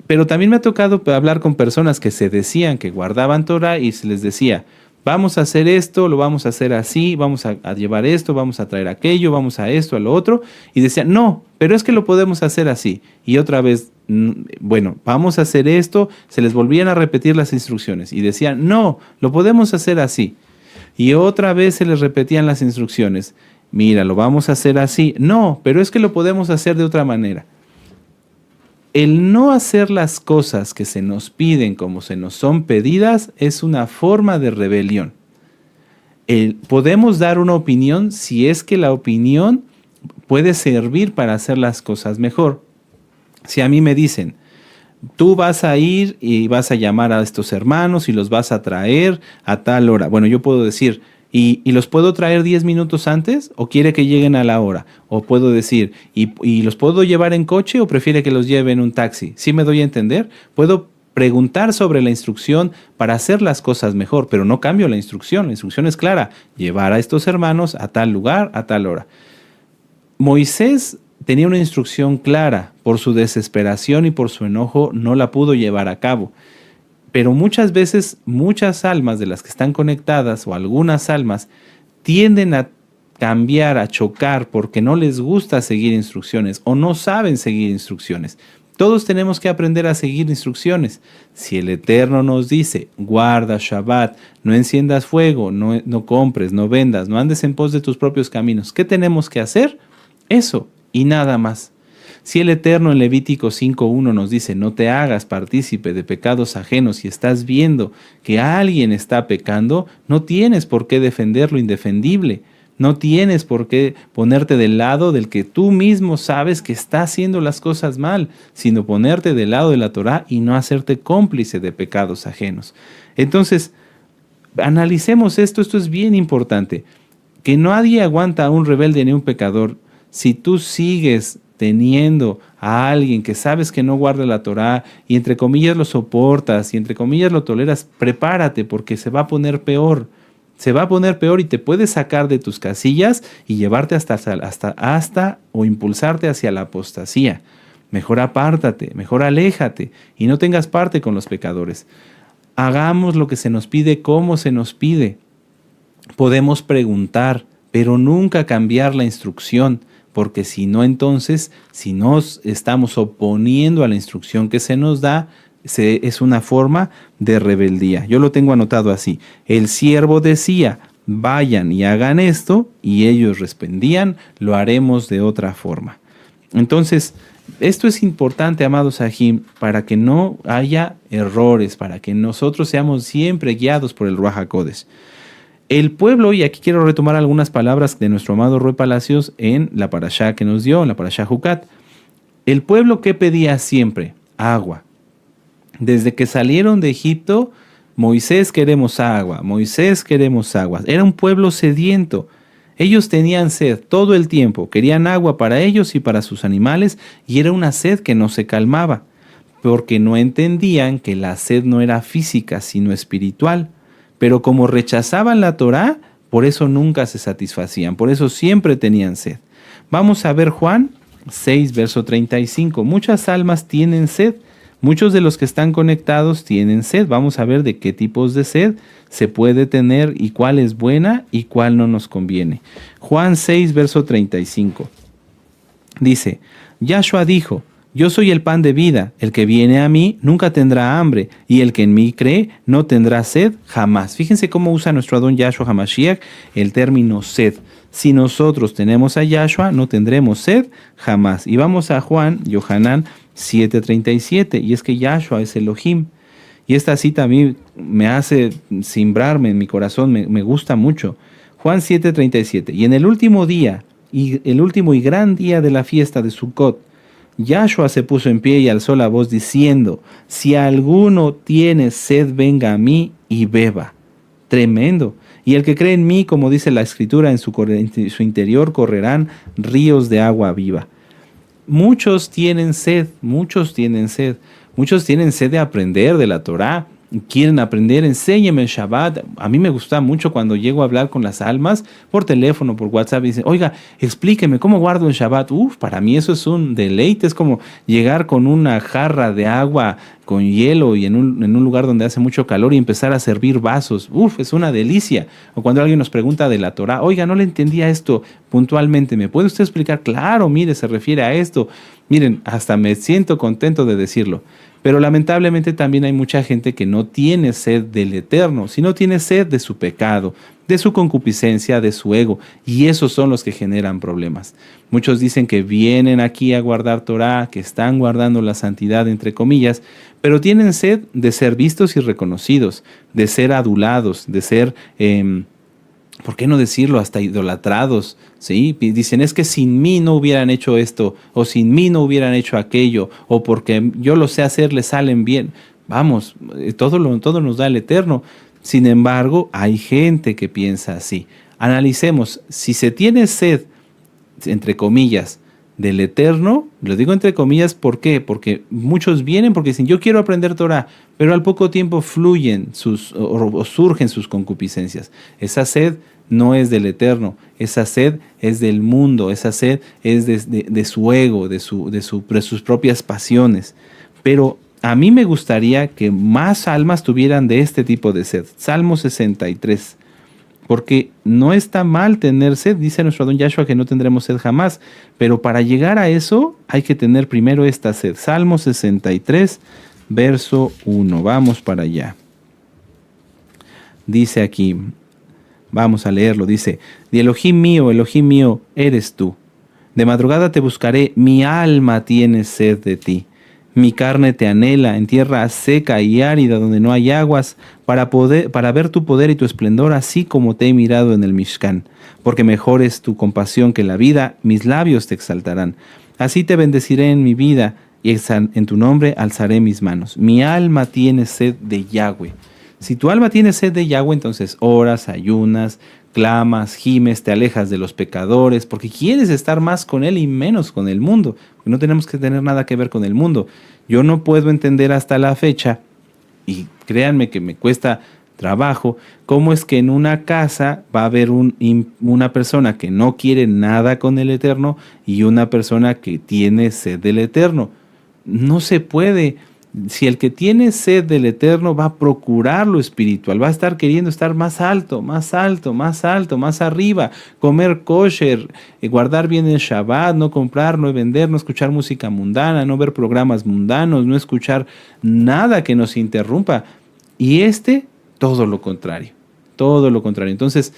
Pero también me ha tocado hablar con personas que se decían que guardaban Torah y se les decía, vamos a hacer esto, lo vamos a hacer así, vamos a llevar esto, vamos a traer aquello, vamos a esto, a lo otro. Y decían, no, pero es que lo podemos hacer así. Y otra vez, bueno, vamos a hacer esto. Se les volvían a repetir las instrucciones. Y decían, no, lo podemos hacer así. Y otra vez se les repetían las instrucciones. mira, lo vamos a hacer así. No, pero es que lo podemos hacer de otra manera. El no hacer las cosas que se nos piden como se nos son pedidas es una forma de rebelión. Podemos dar una opinión si es que la opinión puede servir para hacer las cosas mejor. Si a mí me dicen, tú vas a ir y vas a llamar a estos hermanos y los vas a traer a tal hora. Bueno, yo puedo decir, ¿y los puedo traer 10 minutos antes o quiere que lleguen a la hora? O puedo decir, ¿y los puedo llevar en coche o prefiere que los lleve en un taxi? ¿Sí me doy a entender? Puedo preguntar sobre la instrucción para hacer las cosas mejor, pero no cambio la instrucción. La instrucción es clara, llevar a estos hermanos a tal lugar, a tal hora. Moisés tenía una instrucción clara, por su desesperación y por su enojo no la pudo llevar a cabo. Pero muchas veces, muchas almas de las que están conectadas o algunas almas tienden a cambiar, a chocar porque no les gusta seguir instrucciones o no saben seguir instrucciones. Todos tenemos que aprender a seguir instrucciones. Si el Eterno nos dice, guarda Shabbat, no enciendas fuego, no compres, no vendas, no andes en pos de tus propios caminos, ¿qué tenemos que hacer? Eso y nada más. Si el Eterno en Levítico 5:1 nos dice, no te hagas partícipe de pecados ajenos y estás viendo que alguien está pecando, no tienes por qué defender lo indefendible. No tienes por qué ponerte del lado del que tú mismo sabes que está haciendo las cosas mal, sino ponerte del lado de la Torá y no hacerte cómplice de pecados ajenos. Entonces, analicemos esto es bien importante. Que nadie aguanta a un rebelde ni a un pecador. Si tú sigues teniendo a alguien que sabes que no guarda la Torá y entre comillas lo soportas y entre comillas lo toleras, prepárate porque se va a poner peor. Se va a poner peor y te puede sacar de tus casillas y llevarte hasta o impulsarte hacia la apostasía. Mejor apártate, mejor aléjate y no tengas parte con los pecadores. Hagamos lo que se nos pide, como se nos pide. Podemos preguntar, pero nunca cambiar la instrucción, porque si no, entonces, si nos estamos oponiendo a la instrucción que se nos da, es una forma de rebeldía. Yo lo tengo anotado así. El siervo decía, vayan y hagan esto, y ellos respondían, lo haremos de otra forma. Entonces, esto es importante, amados Sahim, para que no haya errores, para que nosotros seamos siempre guiados por el Ruach HaKodesh. El pueblo, y aquí quiero retomar algunas palabras de nuestro amado Roy Palacios en la parashá que nos dio, en la parashá Jucat. El pueblo, ¿qué pedía siempre? Agua. Desde que salieron de Egipto, Moisés, queremos agua, Moisés, queremos agua. Era un pueblo sediento. Ellos tenían sed todo el tiempo, querían agua para ellos y para sus animales, y era una sed que no se calmaba, porque no entendían que la sed no era física, sino espiritual. Pero como rechazaban la Torá, por eso nunca se satisfacían, por eso siempre tenían sed. Vamos a ver Juan 6, verso 35. Muchas almas tienen sed. Muchos de los que están conectados tienen sed. Vamos a ver de qué tipos de sed se puede tener y cuál es buena y cuál no nos conviene. Juan 6, verso 35. Dice, Yahshua dijo, yo soy el pan de vida, el que viene a mí nunca tendrá hambre, y el que en mí cree no tendrá sed jamás. Fíjense cómo usa nuestro Adón Yahshua HaMashiach el término sed. Si nosotros tenemos a Yahshua, no tendremos sed jamás. Y vamos a Juan, Yohanan 7:37, y es que Yahshua es Elohim. Y esta cita a mí me hace cimbrarme en mi corazón, me gusta mucho. Juan 7:37, y en el último día, y el último y gran día de la fiesta de Sukkot, Yahshua se puso en pie y alzó la voz diciendo, si alguno tiene sed, venga a mí y beba. Tremendo. Y el que cree en mí, como dice la Escritura, en su interior correrán ríos de agua viva. Muchos tienen sed, muchos tienen sed. Muchos tienen sed de aprender de la Torá. Quieren aprender, enséñeme el Shabbat. A mí me gusta mucho cuando llego a hablar con las almas por teléfono, por WhatsApp, y dicen, oiga, explíqueme cómo guardo el Shabbat. Para mí eso es un deleite, es como llegar con una jarra de agua con hielo y en un lugar donde hace mucho calor y empezar a servir vasos. Es una delicia. O cuando alguien nos pregunta de la Torá, oiga, no le entendía esto puntualmente, ¿me puede usted explicar? Claro, mire, se refiere a esto. Miren, hasta me siento contento de decirlo. Pero lamentablemente también hay mucha gente que no tiene sed del Eterno, sino tiene sed de su pecado, de su concupiscencia, de su ego. Y esos son los que generan problemas. Muchos dicen que vienen aquí a guardar Torah, que están guardando la santidad, entre comillas, pero tienen sed de ser vistos y reconocidos, de ser adulados, de ser, ¿por qué no decirlo?, hasta idolatrados. ¿Sí? Dicen, es que sin mí no hubieran hecho esto, o sin mí no hubieran hecho aquello, o porque yo lo sé hacer, les salen bien. Vamos, todo nos da el Eterno. Sin embargo, hay gente que piensa así. Analicemos, si se tiene sed, entre comillas, del Eterno, lo digo entre comillas, ¿por qué? Porque muchos vienen porque dicen, yo quiero aprender Torah, pero al poco tiempo fluyen o surgen sus concupiscencias. Esa sed no es del Eterno, esa sed es del mundo, esa sed es de su ego, de sus propias pasiones. Pero a mí me gustaría que más almas tuvieran de este tipo de sed. Salmo 63. Porque no está mal tener sed, dice nuestro Adón Yahshua que no tendremos sed jamás, pero para llegar a eso hay que tener primero esta sed. Salmo 63, verso 1. Vamos para allá. Dice aquí, vamos a leerlo, dice, Elohim mío, eres tú. De madrugada te buscaré, mi alma tiene sed de ti. Mi carne te anhela en tierra seca y árida donde no hay aguas, para ver tu poder y tu esplendor, así como te he mirado en el Mishkan. Porque mejor es tu compasión que la vida, mis labios te exaltarán. Así te bendeciré en mi vida, y en tu nombre alzaré mis manos. Mi alma tiene sed de Yahweh. Si tu alma tiene sed de Yahweh, entonces oras, ayunas, clamas, gimes, te alejas de los pecadores, porque quieres estar más con Él y menos con el mundo. Porque no tenemos que tener nada que ver con el mundo. Yo no puedo entender hasta la fecha, y créanme que me cuesta trabajo, cómo es que en una casa va a haber una persona que no quiere nada con el Eterno y una persona que tiene sed del Eterno. No se puede. Si el que tiene sed del Eterno va a procurar lo espiritual, va a estar queriendo estar más alto, más alto, más alto, más arriba, comer kosher, guardar bien el Shabbat, no comprar, no vender, no escuchar música mundana, no ver programas mundanos, no escuchar nada que nos interrumpa. Y todo lo contrario, todo lo contrario. Entonces,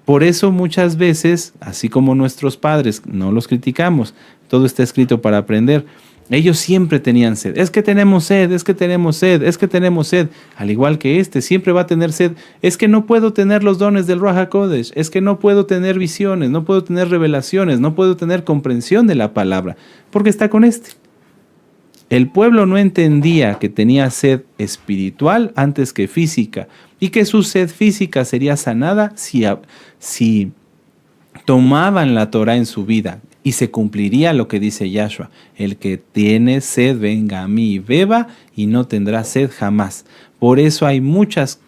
por eso muchas veces, así como nuestros padres, no los criticamos, todo está escrito para aprender. Ellos siempre tenían sed. Es que tenemos sed, es que tenemos sed, es que tenemos sed. Al igual que siempre va a tener sed. Es que no puedo tener los dones del Ruach HaKodesh. Es que no puedo tener visiones, no puedo tener revelaciones, no puedo tener comprensión de la palabra. Porque está con El pueblo no entendía que tenía sed espiritual antes que física. Y que su sed física sería sanada si tomaban la Torah en su vida. Y se cumpliría lo que dice Yahshua, el que tiene sed venga a mí y beba y no tendrá sed jamás. Por eso hay muchas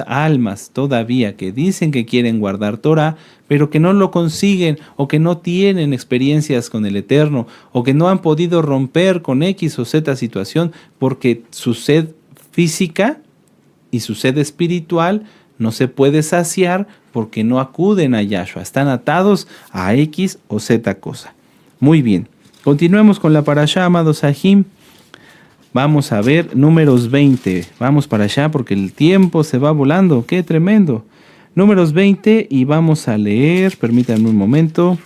almas todavía que dicen que quieren guardar Torah, pero que no lo consiguen o que no tienen experiencias con el Eterno o que no han podido romper con X o Z situación porque su sed física y su sed espiritual no se puede saciar porque no acuden a Yahshua, están atados a X o Z cosa. Muy bien, continuemos con la parashá, amados Sahim. Vamos a ver Números 20, vamos para allá porque el tiempo se va volando, qué tremendo. Números 20 y vamos a leer, permítanme un momento,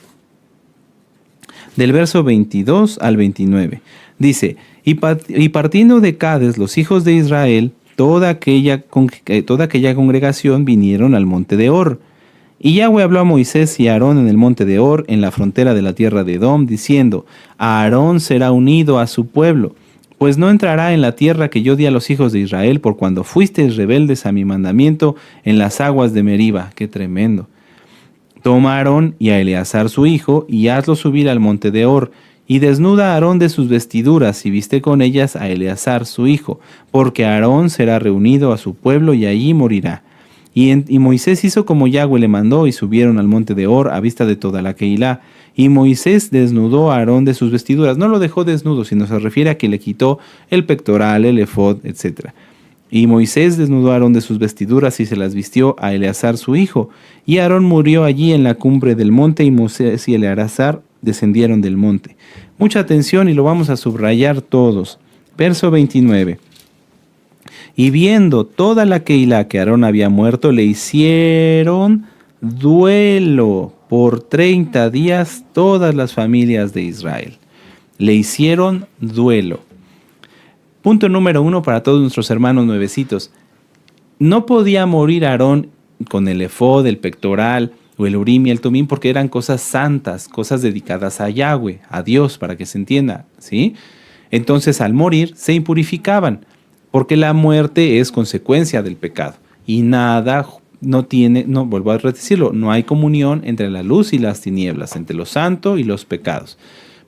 del verso 22 al 29. Dice, y partiendo de Cades los hijos de Israel, toda aquella congregación vinieron al monte de Hor. Y Yahweh habló a Moisés y a Aarón en el monte de Hor, en la frontera de la tierra de Edom, diciendo, Aarón será unido a su pueblo, pues no entrará en la tierra que yo di a los hijos de Israel por cuando fuisteis rebeldes a mi mandamiento en las aguas de Meriba. ¡Qué tremendo! Toma a Aarón y a Eleazar su hijo, y hazlo subir al monte de Hor, y desnuda a Aarón de sus vestiduras, y viste con ellas a Eleazar su hijo, porque Aarón será reunido a su pueblo, y allí morirá. Y Moisés hizo como Yahweh le mandó, y subieron al monte de Hor a vista de toda la Keilah. Y Moisés desnudó a Aarón de sus vestiduras. No lo dejó desnudo, sino se refiere a que le quitó el pectoral, el efod, etc. Y Moisés desnudó a Aarón de sus vestiduras y se las vistió a Eleazar su hijo. Y Aarón murió allí en la cumbre del monte, y Moisés y Eleazar descendieron del monte. Mucha atención y lo vamos a subrayar todos. Verso 29. Y viendo toda la Keilah que Aarón había muerto, le hicieron duelo por 30 días todas las familias de Israel. Le hicieron duelo. Punto número 1 para todos nuestros hermanos nuevecitos. No podía morir Aarón con el efod, el pectoral o el urim y el tumim porque eran cosas santas, cosas dedicadas a Yahweh, a Dios, para que se entienda, ¿sí? Entonces al morir se impurificaban porque la muerte es consecuencia del pecado y nada vuelvo a decirlo, no hay comunión entre la luz y las tinieblas, entre lo santo y los pecados.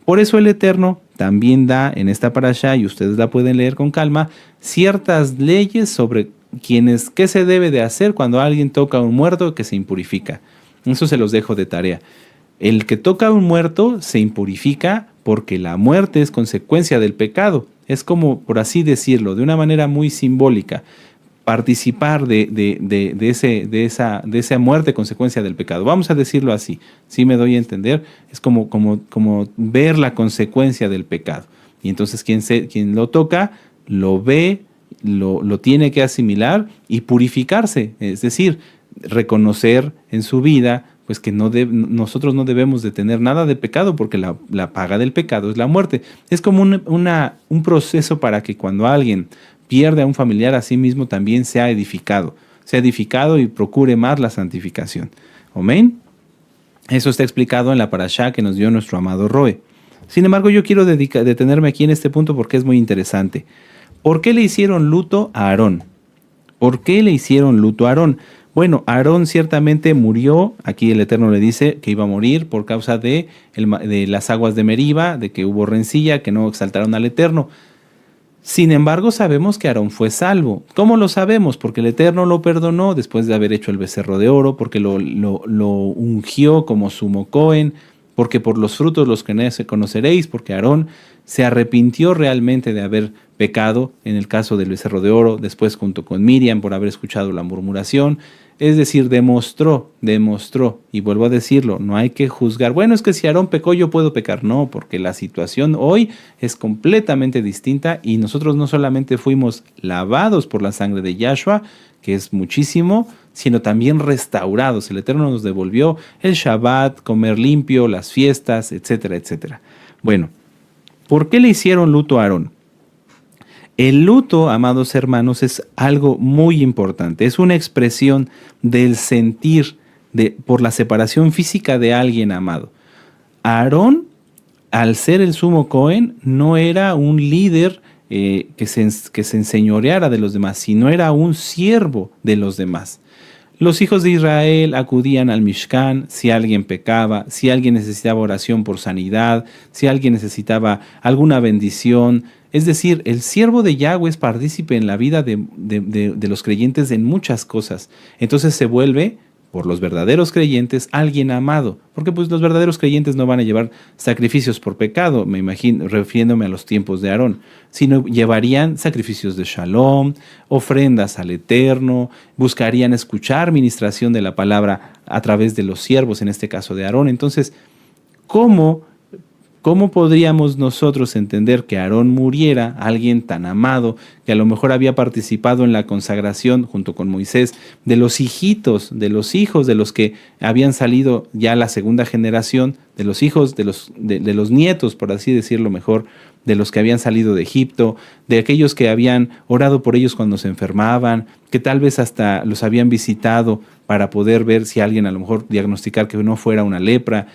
Por eso el Eterno también da en esta parashá, y ustedes la pueden leer con calma, ciertas leyes sobre qué se debe de hacer cuando alguien toca a un muerto que se impurifica. Eso se los dejo de tarea. El que toca a un muerto se impurifica porque la muerte es consecuencia del pecado. Es como, por así decirlo, de una manera muy simbólica, participar de esa muerte consecuencia del pecado. Vamos a decirlo así, si me doy a entender, es como ver la consecuencia del pecado. Y entonces quien lo toca, lo ve, lo tiene que asimilar y purificarse, es decir, reconocer en su vida pues que nosotros no debemos de tener nada de pecado porque la paga del pecado es la muerte. Es como un proceso para que cuando alguien pierde a un familiar, a sí mismo también sea edificado y procure más la santificación. Amén. Eso está explicado en la parashá que nos dio nuestro amado Roe. Sin embargo, yo quiero detenerme aquí en este punto porque es muy interesante. ¿Por qué le hicieron luto a Aarón? ¿Por qué le hicieron luto a Aarón? Bueno, Aarón ciertamente murió, aquí el Eterno le dice que iba a morir por causa de las aguas de Meriba, de que hubo rencilla, que no exaltaron al Eterno. Sin embargo, sabemos que Aarón fue salvo. ¿Cómo lo sabemos? Porque el Eterno lo perdonó después de haber hecho el becerro de oro, porque lo ungió como sumo Cohen, porque por los frutos los conoceréis, porque Aarón se arrepintió realmente de haber pecado en el caso del becerro de oro, después junto con Miriam por haber escuchado la murmuración. Es decir, demostró, y vuelvo a decirlo, no hay que juzgar, bueno, es que si Aarón pecó yo puedo pecar, no, porque la situación hoy es completamente distinta y nosotros no solamente fuimos lavados por la sangre de Yahshua, que es muchísimo, sino también restaurados. El Eterno nos devolvió el Shabbat, comer limpio, las fiestas, etcétera, etcétera. Bueno, ¿por qué le hicieron luto a Aarón? El luto, amados hermanos, es algo muy importante. Es una expresión del sentir por la separación física de alguien amado. Aarón, al ser el sumo Cohen, no era un líder que se enseñoreara de los demás, sino era un siervo de los demás. Los hijos de Israel acudían al Mishkan si alguien pecaba, si alguien necesitaba oración por sanidad, si alguien necesitaba alguna bendición. Es decir, el siervo de Yahweh es partícipe en la vida de los creyentes en muchas cosas. Entonces se vuelve, por los verdaderos creyentes, alguien amado. Porque pues los verdaderos creyentes no van a llevar sacrificios por pecado, me imagino, refiriéndome a los tiempos de Aarón, sino llevarían sacrificios de shalom, ofrendas al Eterno, buscarían escuchar ministración de la palabra a través de los siervos, en este caso de Aarón. Entonces, ¿cómo podríamos nosotros entender que Aarón muriera, alguien tan amado, que a lo mejor había participado en la consagración junto con Moisés, de los hijos de los que habían salido ya la segunda generación, de los hijos, de los nietos, por así decirlo mejor, de los que habían salido de Egipto, de aquellos que habían orado por ellos cuando se enfermaban, que tal vez hasta los habían visitado para poder ver si alguien a lo mejor diagnosticar que no fuera una lepra?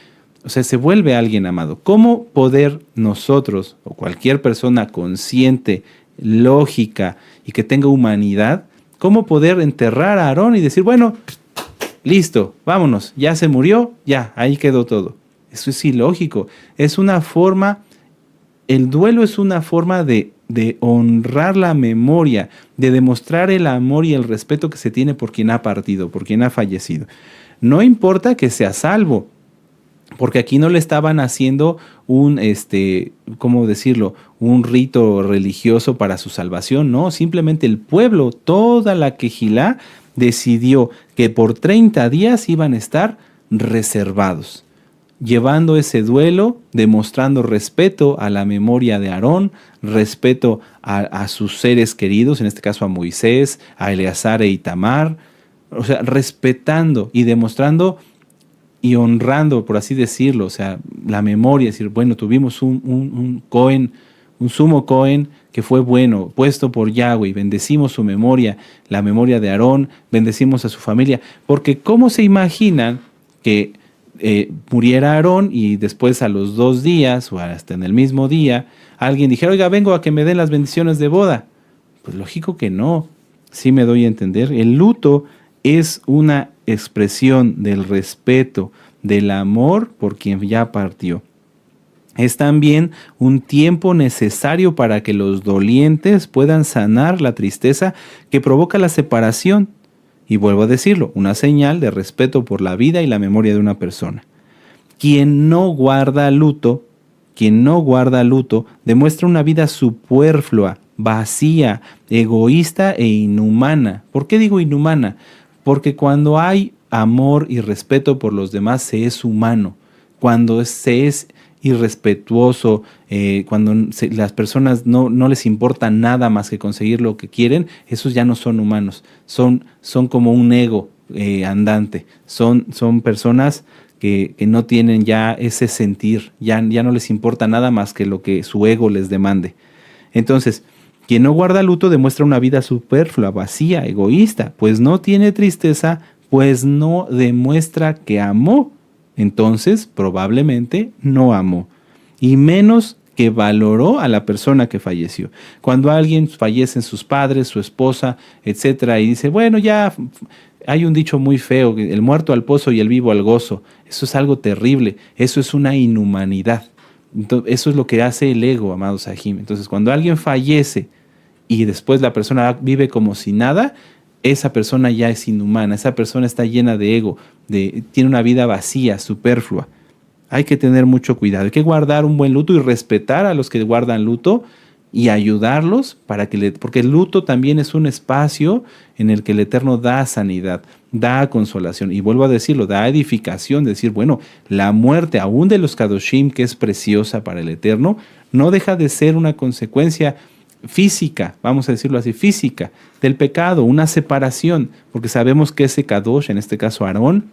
O sea, se vuelve alguien amado. ¿Cómo poder nosotros o cualquier persona consciente, lógica y que tenga humanidad, cómo poder enterrar a Aarón y decir, bueno, listo, vámonos, ya se murió, ya, ahí quedó todo? Eso es ilógico. Es una forma, el duelo es una forma de honrar la memoria, de demostrar el amor y el respeto que se tiene por quien ha partido, por quien ha fallecido. No importa que sea salvo, porque aquí no le estaban haciendo ¿cómo decirlo? Un rito religioso para su salvación, no, simplemente el pueblo, toda la Kehilá, decidió que por 30 días iban a estar reservados. llevando ese duelo, demostrando respeto a la memoria de Aarón, respeto a sus seres queridos, en este caso a Moisés, a Eleazar e Itamar, o sea, respetando y demostrando y honrando, por así decirlo, o sea, la memoria, decir, bueno, tuvimos un Cohen, un sumo Cohen que fue bueno, puesto por Yahweh, bendecimos su memoria, la memoria de Aarón, bendecimos a su familia, porque ¿cómo se imaginan que muriera Aarón y después a los 2 días o hasta en el mismo día alguien dijera, oiga, vengo a que me den las bendiciones de boda? Pues lógico que no, sí me doy a entender. El luto es una expresión del respeto, del amor por quien ya partió. Es también un tiempo necesario para que los dolientes puedan sanar la tristeza que provoca la separación. Y vuelvo a decirlo, una señal de respeto por la vida y la memoria de una persona. Quien no guarda luto, demuestra una vida superflua, vacía, egoísta e inhumana. ¿Por qué digo inhumana? Porque cuando hay amor y respeto por los demás se es humano. Cuando se es irrespetuoso, cuando las personas no les importa nada más que conseguir lo que quieren, esos ya no son humanos, son como un ego andante, son personas que no tienen ya ese sentir, ya no les importa nada más que lo que su ego les demande. Entonces, quien no guarda luto demuestra una vida superflua, vacía, egoísta, pues no tiene tristeza, pues no demuestra que amó. Entonces, probablemente no amó, y menos que valoró a la persona que falleció. Cuando alguien fallecen sus padres, su esposa, etcétera, y dice, bueno, ya hay un dicho muy feo, el muerto al pozo y el vivo al gozo. Eso es algo terrible, eso es una inhumanidad. Entonces, eso es lo que hace el ego, amado Sahim. Entonces, cuando alguien fallece y después la persona vive como si nada, esa persona ya es inhumana, esa persona está llena de ego, tiene una vida vacía, superflua. Hay que tener mucho cuidado, hay que guardar un buen luto y respetar a los que guardan luto y ayudarlos porque el luto también es un espacio en el que el Eterno da sanidad, da consolación, y vuelvo a decirlo, da edificación, decir, bueno, la muerte aún de los Kadoshim, que es preciosa para el Eterno, no deja de ser una consecuencia física, vamos a decirlo así, física, del pecado, una separación, porque sabemos que ese Kadosh, en este caso Aarón,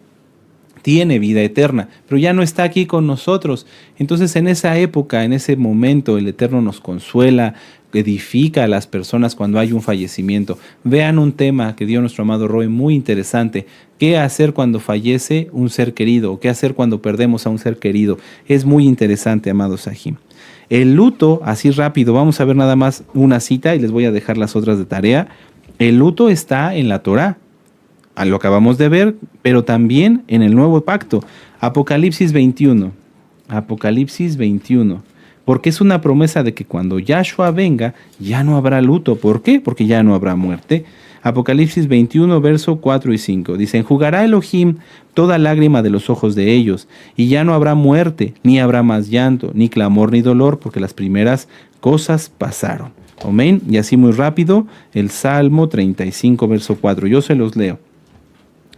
tiene vida eterna, pero ya no está aquí con nosotros. Entonces, en esa época, en ese momento, el Eterno nos consuela, edifica a las personas cuando hay un fallecimiento. Vean un tema que dio nuestro amado Roy muy interesante. ¿Qué hacer cuando fallece un ser querido? ¿O qué hacer cuando perdemos a un ser querido? Es muy interesante, amado Sahim. El luto, así rápido, vamos a ver nada más una cita y les voy a dejar las otras de tarea. El luto está en la Torá, lo acabamos de ver, pero también en el nuevo pacto. Apocalipsis 21. Apocalipsis 21. Porque es una promesa de que cuando Yahshua venga, ya no habrá luto. ¿Por qué? Porque ya no habrá muerte. Apocalipsis 21, verso 4 y 5. Dice, enjugará Elohim toda lágrima de los ojos de ellos, y ya no habrá muerte, ni habrá más llanto, ni clamor, ni dolor, porque las primeras cosas pasaron. Amén. Y así muy rápido, el Salmo 35, verso 4. Yo se los leo.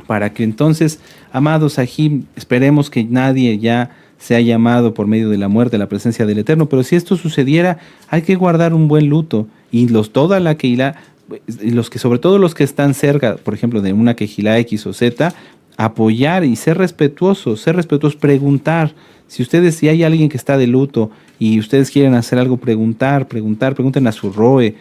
Para que entonces, amados Sahim, esperemos que nadie ya sea llamado por medio de la muerte a la presencia del Eterno, pero si esto sucediera, hay que guardar un buen luto, y toda la Keilah, sobre todo los que están cerca, por ejemplo, de una Keilah X o Z, apoyar y ser respetuosos, preguntar. Si hay alguien que está de luto y ustedes quieren hacer algo, pregunten a su Roe.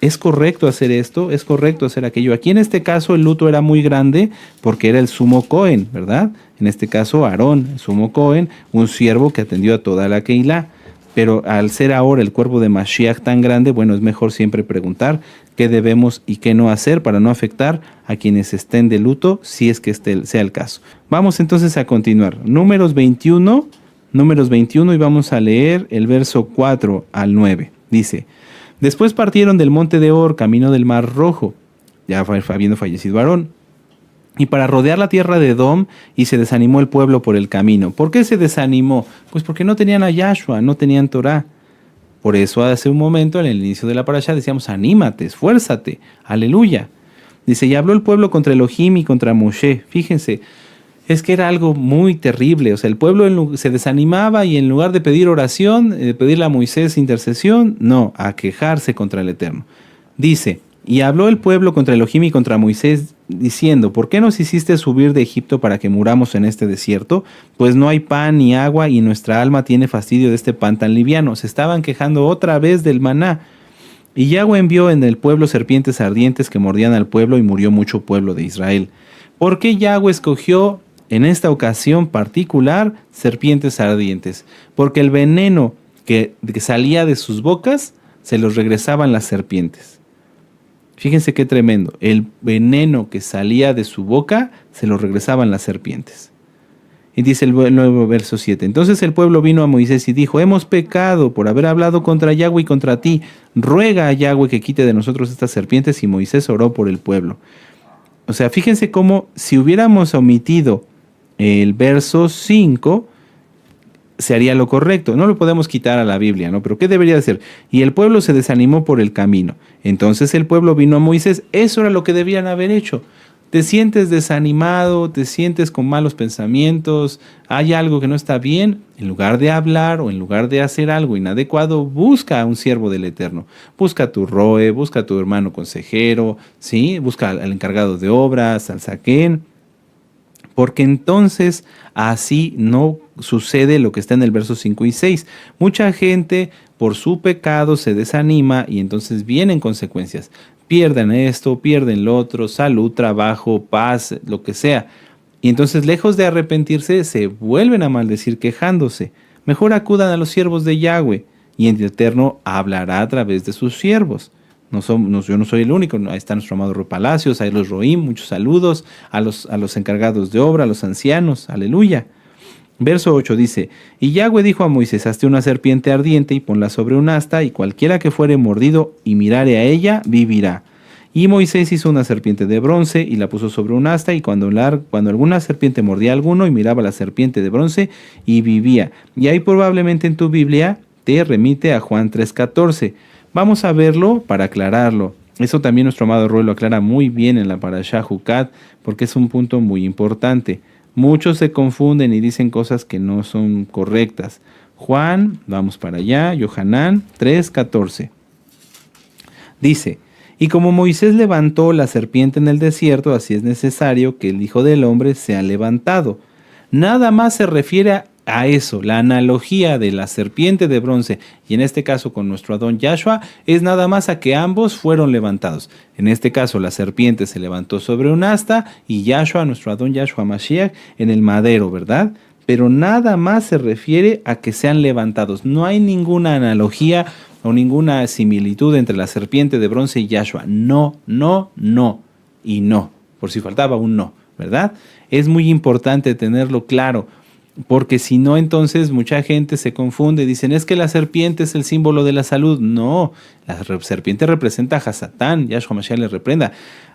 ¿Es correcto hacer esto? ¿Es correcto hacer aquello? Aquí en este caso el luto era muy grande porque era el sumo Cohen, ¿verdad? En este caso Aarón, el sumo Cohen, un siervo que atendió a toda la Keilah. Pero al ser ahora el cuerpo de Mashiach tan grande, bueno, es mejor siempre preguntar qué debemos y qué no hacer para no afectar a quienes estén de luto, si es que sea el caso. Vamos entonces a continuar. Números 21, y vamos a leer el verso 4 al 9. Dice, después partieron del monte de Or, camino del Mar Rojo, ya habiendo fallecido Aarón, y para rodear la tierra de Edom, y se desanimó el pueblo por el camino. ¿Por qué se desanimó? Pues porque no tenían a Yahshua, no tenían Torah. Por eso hace un momento, en el inicio de la parashá, decíamos, anímate, esfuérzate, aleluya. Dice, y habló el pueblo contra Elohim y contra Moshe. Fíjense, es que era algo muy terrible. O sea, el pueblo se desanimaba y en lugar de pedir oración, de pedirle a Moisés intercesión, no, a quejarse contra el Eterno. Dice, y habló el pueblo contra Elohim y contra Moisés, diciendo, ¿por qué nos hiciste subir de Egipto para que muramos en este desierto? Pues no hay pan ni agua y nuestra alma tiene fastidio de este pan tan liviano. Se estaban quejando otra vez del maná. Y Yahweh envió en el pueblo serpientes ardientes que mordían al pueblo y murió mucho pueblo de Israel. ¿Por qué Yahweh escogió en esta ocasión particular serpientes ardientes? Porque el veneno que salía de sus bocas se los regresaban las serpientes. Fíjense qué tremendo. El veneno que salía de su boca se lo regresaban las serpientes. Y dice el nuevo verso 7. Entonces el pueblo vino a Moisés y dijo, hemos pecado por haber hablado contra Yahweh y contra ti. Ruega a Yahweh que quite de nosotros estas serpientes. Y Moisés oró por el pueblo. O sea, fíjense cómo si hubiéramos omitido el verso 5, se haría lo correcto. No lo podemos quitar a la Biblia, ¿no? Pero ¿qué debería hacer? Y el pueblo se desanimó por el camino. Entonces el pueblo vino a Moisés. Eso era lo que debían haber hecho. Te sientes desanimado, te sientes con malos pensamientos, hay algo que no está bien, en lugar de hablar o en lugar de hacer algo inadecuado, busca a un siervo del Eterno. Busca a tu roe, busca a tu hermano consejero, ¿sí? Busca al encargado de obras, al saquén, porque entonces así no sucede lo que está en el verso 5 y 6. Mucha gente por su pecado se desanima y entonces vienen consecuencias. Pierden esto, pierden lo otro, salud, trabajo, paz, lo que sea. Y entonces, lejos de arrepentirse, se vuelven a maldecir quejándose. Mejor acudan a los siervos de Yahweh, y el Eterno hablará a través de sus siervos. Yo no soy el único, ahí está nuestro amado Palacios, ahí los Roim, muchos saludos a los encargados de obra, a los ancianos, aleluya. Verso 8 dice, y Yahweh dijo a Moisés, hazte una serpiente ardiente y ponla sobre un asta, y cualquiera que fuere mordido y mirare a ella, vivirá. Y Moisés hizo una serpiente de bronce y la puso sobre un asta, y cuando alguna serpiente mordía a alguno y miraba a la serpiente de bronce y vivía. Y ahí probablemente en tu Biblia te remite a Juan 3:14. Vamos a verlo para aclararlo. Eso también nuestro amado Roy lo aclara muy bien en la Parashá Jucat, porque es un punto muy importante. Muchos se confunden y dicen cosas que no son correctas. Juan, vamos para allá, Yohanan 3:14. Dice, y como Moisés levantó la serpiente en el desierto, así es necesario que el Hijo del Hombre sea levantado. Nada más se refiere a eso, la analogía de la serpiente de bronce, y en este caso con nuestro Adón Yahshua, es nada más a que ambos fueron levantados. En este caso la serpiente se levantó sobre un asta y Yahshua, nuestro Adón Yahshua Mashiach, en el madero, ¿verdad? Pero nada más se refiere a que sean levantados. No hay ninguna analogía o ninguna similitud entre la serpiente de bronce y Yahshua. No, no, no y no. Por si faltaba un no, ¿verdad? Es muy importante tenerlo claro. Porque si no, entonces mucha gente se confunde. Dicen, es que la serpiente es el símbolo de la salud. No, la serpiente representa a Hasatán. Yahshua Mashiach le reprenda.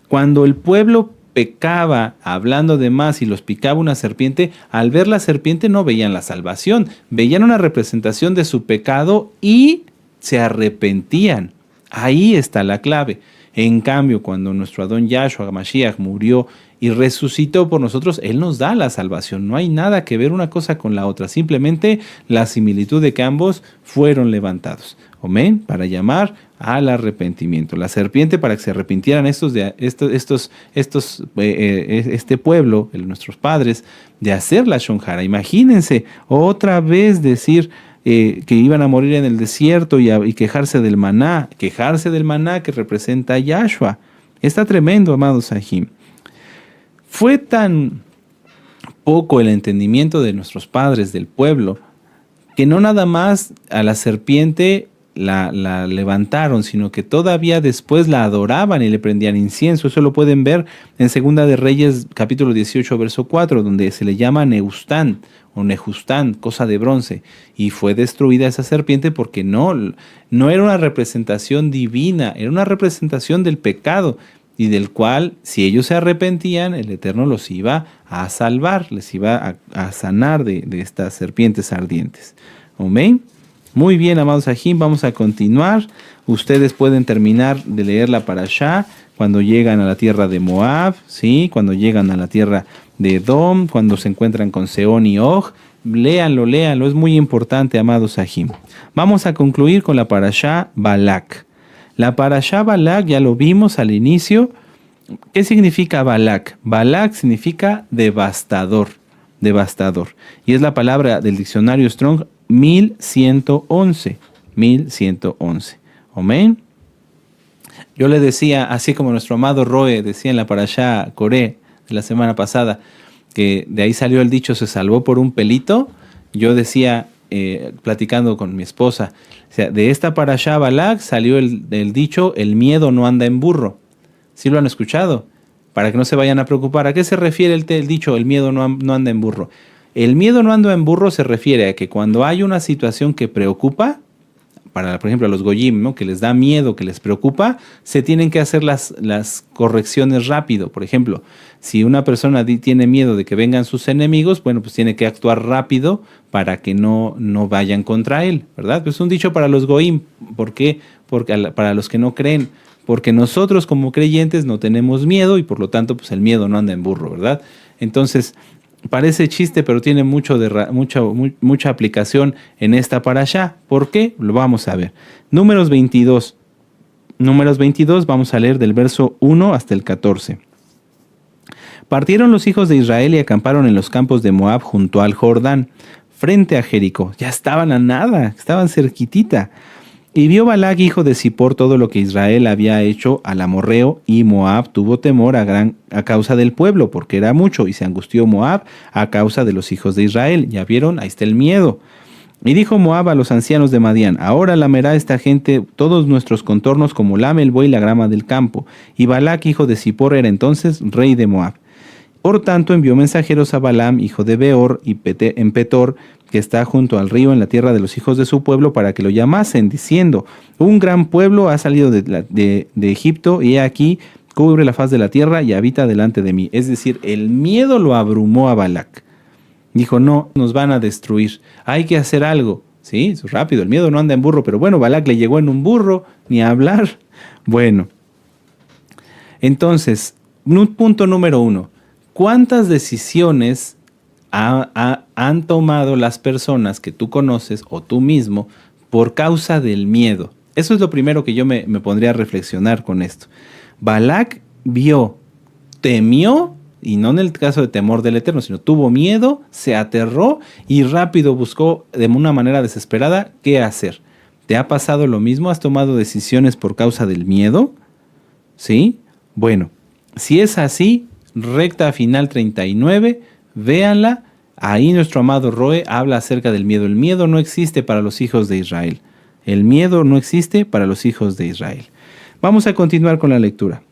Cuando el pueblo pecaba hablando de más y los picaba una serpiente, al ver la serpiente no veían la salvación. Veían una representación de su pecado y se arrepentían. Ahí está la clave. En cambio, cuando nuestro Adón Yahshua Mashiach murió y resucitó por nosotros, Él nos da la salvación. No hay nada que ver una cosa con la otra. Simplemente la similitud de que ambos fueron levantados. Amén. Para llamar al arrepentimiento. La serpiente para que se arrepintieran este pueblo, nuestros padres, de hacer la shonjara. Imagínense otra vez decir que iban a morir en el desierto y quejarse del maná que representa a Yahshua. Está tremendo, amados Sahim. Fue tan poco el entendimiento de nuestros padres del pueblo que no nada más a la serpiente la levantaron, sino que todavía después la adoraban y le prendían incienso. Eso lo pueden ver en Segunda de Reyes, capítulo 18, verso 4, donde se le llama Neustán o Nejustán, cosa de bronce, y fue destruida esa serpiente porque no era una representación divina, era una representación del pecado, y del cual, si ellos se arrepentían, el Eterno los iba a salvar, les iba a sanar de estas serpientes ardientes. Amén. Muy bien, amados Sahim, vamos a continuar. Ustedes pueden terminar de leer la Parashá cuando llegan a la tierra de Moab, ¿sí? Cuando llegan a la tierra de Edom, cuando se encuentran con Seón y Og. Léanlo, es muy importante, amados Sahim. Vamos a concluir con la parashá Balak. La parashá Balak ya lo vimos al inicio. ¿Qué significa Balak? Balak significa devastador, devastador. Y es la palabra del diccionario Strong 1111. 1111. Amén. Yo le decía, así como nuestro amado Roe decía en la parashá Coré de la semana pasada, que de ahí salió el dicho, se salvó por un pelito. Yo decía, platicando con mi esposa, o sea, de esta parashá Balak salió el dicho, el miedo no anda en burro. ¿Sí lo han escuchado? Para que no se vayan a preocupar. ¿A qué se refiere el dicho, el miedo no anda en burro? El miedo no anda en burro se refiere a que cuando hay una situación que preocupa, por ejemplo, a los goyim, ¿no?, que les da miedo, que les preocupa, se tienen que hacer las correcciones rápido. Por ejemplo, si una persona tiene miedo de que vengan sus enemigos, bueno, pues tiene que actuar rápido para que no vayan contra él, ¿verdad? Pues es un dicho para los goyim. ¿Por qué? Porque para los que no creen. Porque nosotros como creyentes no tenemos miedo y por lo tanto, pues el miedo no anda en burro, ¿verdad? Entonces, parece chiste, pero tiene mucha aplicación en esta parashá. ¿Por qué? Lo vamos a ver. Números 22. Números 22, vamos a leer del verso 1 hasta el 14. Partieron los hijos de Israel y acamparon en los campos de Moab junto al Jordán, frente a Jericó. Ya estaban a nada, estaban cerquitita. Y vio Balak, hijo de Zippor, todo lo que Israel había hecho al amorreo, y Moab tuvo temor a causa del pueblo, porque era mucho, y se angustió Moab a causa de los hijos de Israel. Ya vieron, ahí está el miedo. Y dijo Moab a los ancianos de Madián, ahora lamerá esta gente todos nuestros contornos como lame el buey la grama del campo. Y Balak, hijo de Zippor, era entonces rey de Moab. Por tanto envió mensajeros a Balaam, hijo de Beor, en Petor, que está junto al río en la tierra de los hijos de su pueblo, para que lo llamasen, diciendo, un gran pueblo ha salido de Egipto, y he aquí cubre la faz de la tierra y habita delante de mí. Es decir, el miedo lo abrumó a Balak. Dijo, no, nos van a destruir, hay que hacer algo. Sí, es rápido, el miedo no anda en burro, pero bueno, Balak le llegó en un burro, ni a hablar. Bueno, entonces, punto número 1. ¿Cuántas decisiones han tomado las personas que tú conoces o tú mismo por causa del miedo? Eso es lo primero que yo me pondría a reflexionar con esto. Balak vio, temió, y no en el caso de temor del Eterno, sino tuvo miedo, se aterró y rápido buscó de una manera desesperada qué hacer. ¿Te ha pasado lo mismo? ¿Has tomado decisiones por causa del miedo? ¿Sí? Bueno, si es así, recta final 39, véanla. Ahí nuestro amado Roe habla acerca del miedo. El miedo no existe para los hijos de Israel. El miedo no existe para los hijos de Israel. Vamos a continuar con la lectura.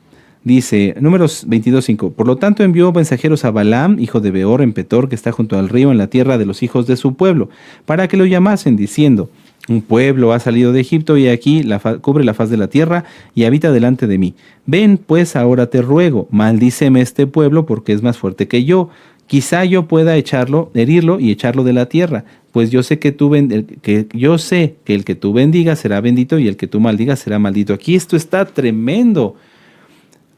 Dice, números 22:5. Por lo tanto envió mensajeros a Balaam, hijo de Beor, en Petor, que está junto al río en la tierra de los hijos de su pueblo, para que lo llamasen, diciendo, un pueblo ha salido de Egipto y aquí cubre la faz de la tierra y habita delante de mí. Ven, pues ahora te ruego, maldíceme este pueblo porque es más fuerte que yo. Quizá yo pueda herirlo y echarlo de la tierra, pues yo sé que el que tú bendigas será bendito y el que tú maldigas será maldito. Aquí esto está tremendo.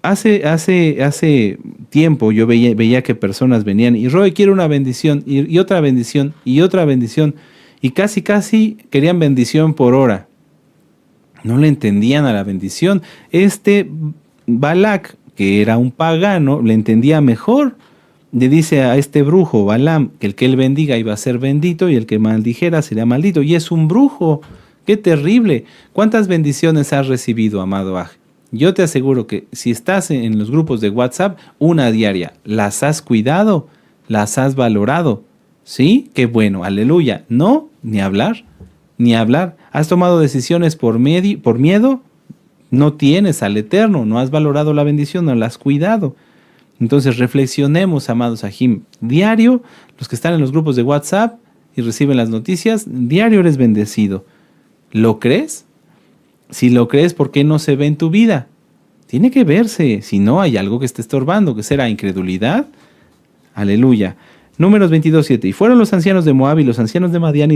Hace tiempo yo veía que personas venían y Roy quiere una bendición y otra bendición y otra bendición y casi querían bendición por hora. No le entendían a la bendición. Balak, que era un pagano, le entendía mejor. Le dice a este brujo, Balaam, que el que él bendiga iba a ser bendito y el que maldijera sería maldito. Y es un brujo. ¡Qué terrible! ¿Cuántas bendiciones has recibido, amado Aj? Yo te aseguro que si estás en los grupos de WhatsApp, una diaria, ¿las has cuidado? ¿Las has valorado? ¿Sí? ¡Qué bueno! ¡Aleluya! No, ni hablar, ni hablar. ¿Has tomado decisiones por miedo? No tienes al Eterno, no has valorado la bendición, no la has cuidado. Entonces reflexionemos, amados Ajim. Diario, los que están en los grupos de WhatsApp y reciben las noticias, diario eres bendecido. ¿Lo crees? Si lo crees, ¿por qué no se ve en tu vida? Tiene que verse, si no hay algo que esté estorbando, que será incredulidad. Aleluya. Números 22:7. Y fueron los ancianos de Moab y los ancianos de Madián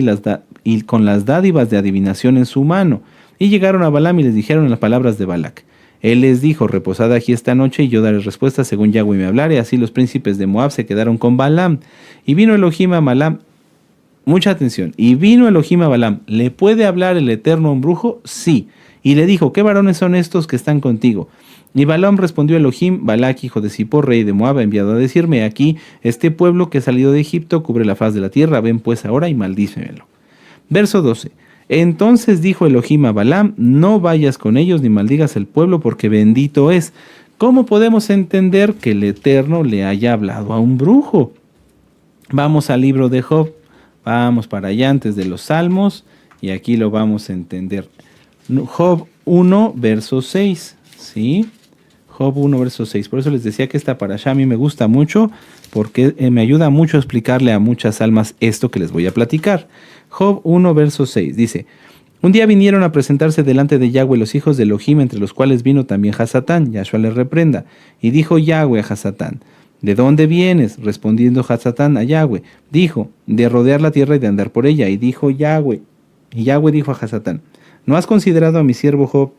y con las dádivas de adivinación en su mano. Y llegaron a Balaam y les dijeron las palabras de Balac. Él les dijo, reposad aquí esta noche y yo daré respuesta según Yahweh me hablare. Así los príncipes de Moab se quedaron con Balaam. Y vino Elohim a Balaam. Mucha atención. Y vino Elohim a Balaam. ¿Le puede hablar el Eterno a un brujo? Sí. Y le dijo, ¿qué varones son estos que están contigo? Y Balaam respondió a Elohim, Balac, hijo de Zippor, rey de Moab, ha enviado a decirme, aquí, este pueblo que ha salido de Egipto cubre la faz de la tierra, ven pues ahora y maldícemelo. Verso 12. Entonces dijo Elohim a Balaam, no vayas con ellos ni maldigas el pueblo porque bendito es. ¿Cómo podemos entender que el Eterno le haya hablado a un brujo? Vamos al libro de Job, vamos para allá antes de los Salmos y aquí lo vamos a entender. Job 1, verso 6, ¿sí? Job 1, verso 6. Por eso les decía que esta parashá a mí me gusta mucho porque me ayuda mucho a explicarle a muchas almas esto que les voy a platicar. Job 1, verso 6 dice, un día vinieron a presentarse delante de Yahweh los hijos de Elohim, entre los cuales vino también Hasatán. Yahshua les reprenda. Y dijo Yahweh a Hasatán, ¿de dónde vienes? Respondiendo Hasatán a Yahweh, dijo, de rodear la tierra y de andar por ella. Y dijo Yahweh, y Yahweh dijo a Hasatán, ¿no has considerado a mi siervo Job?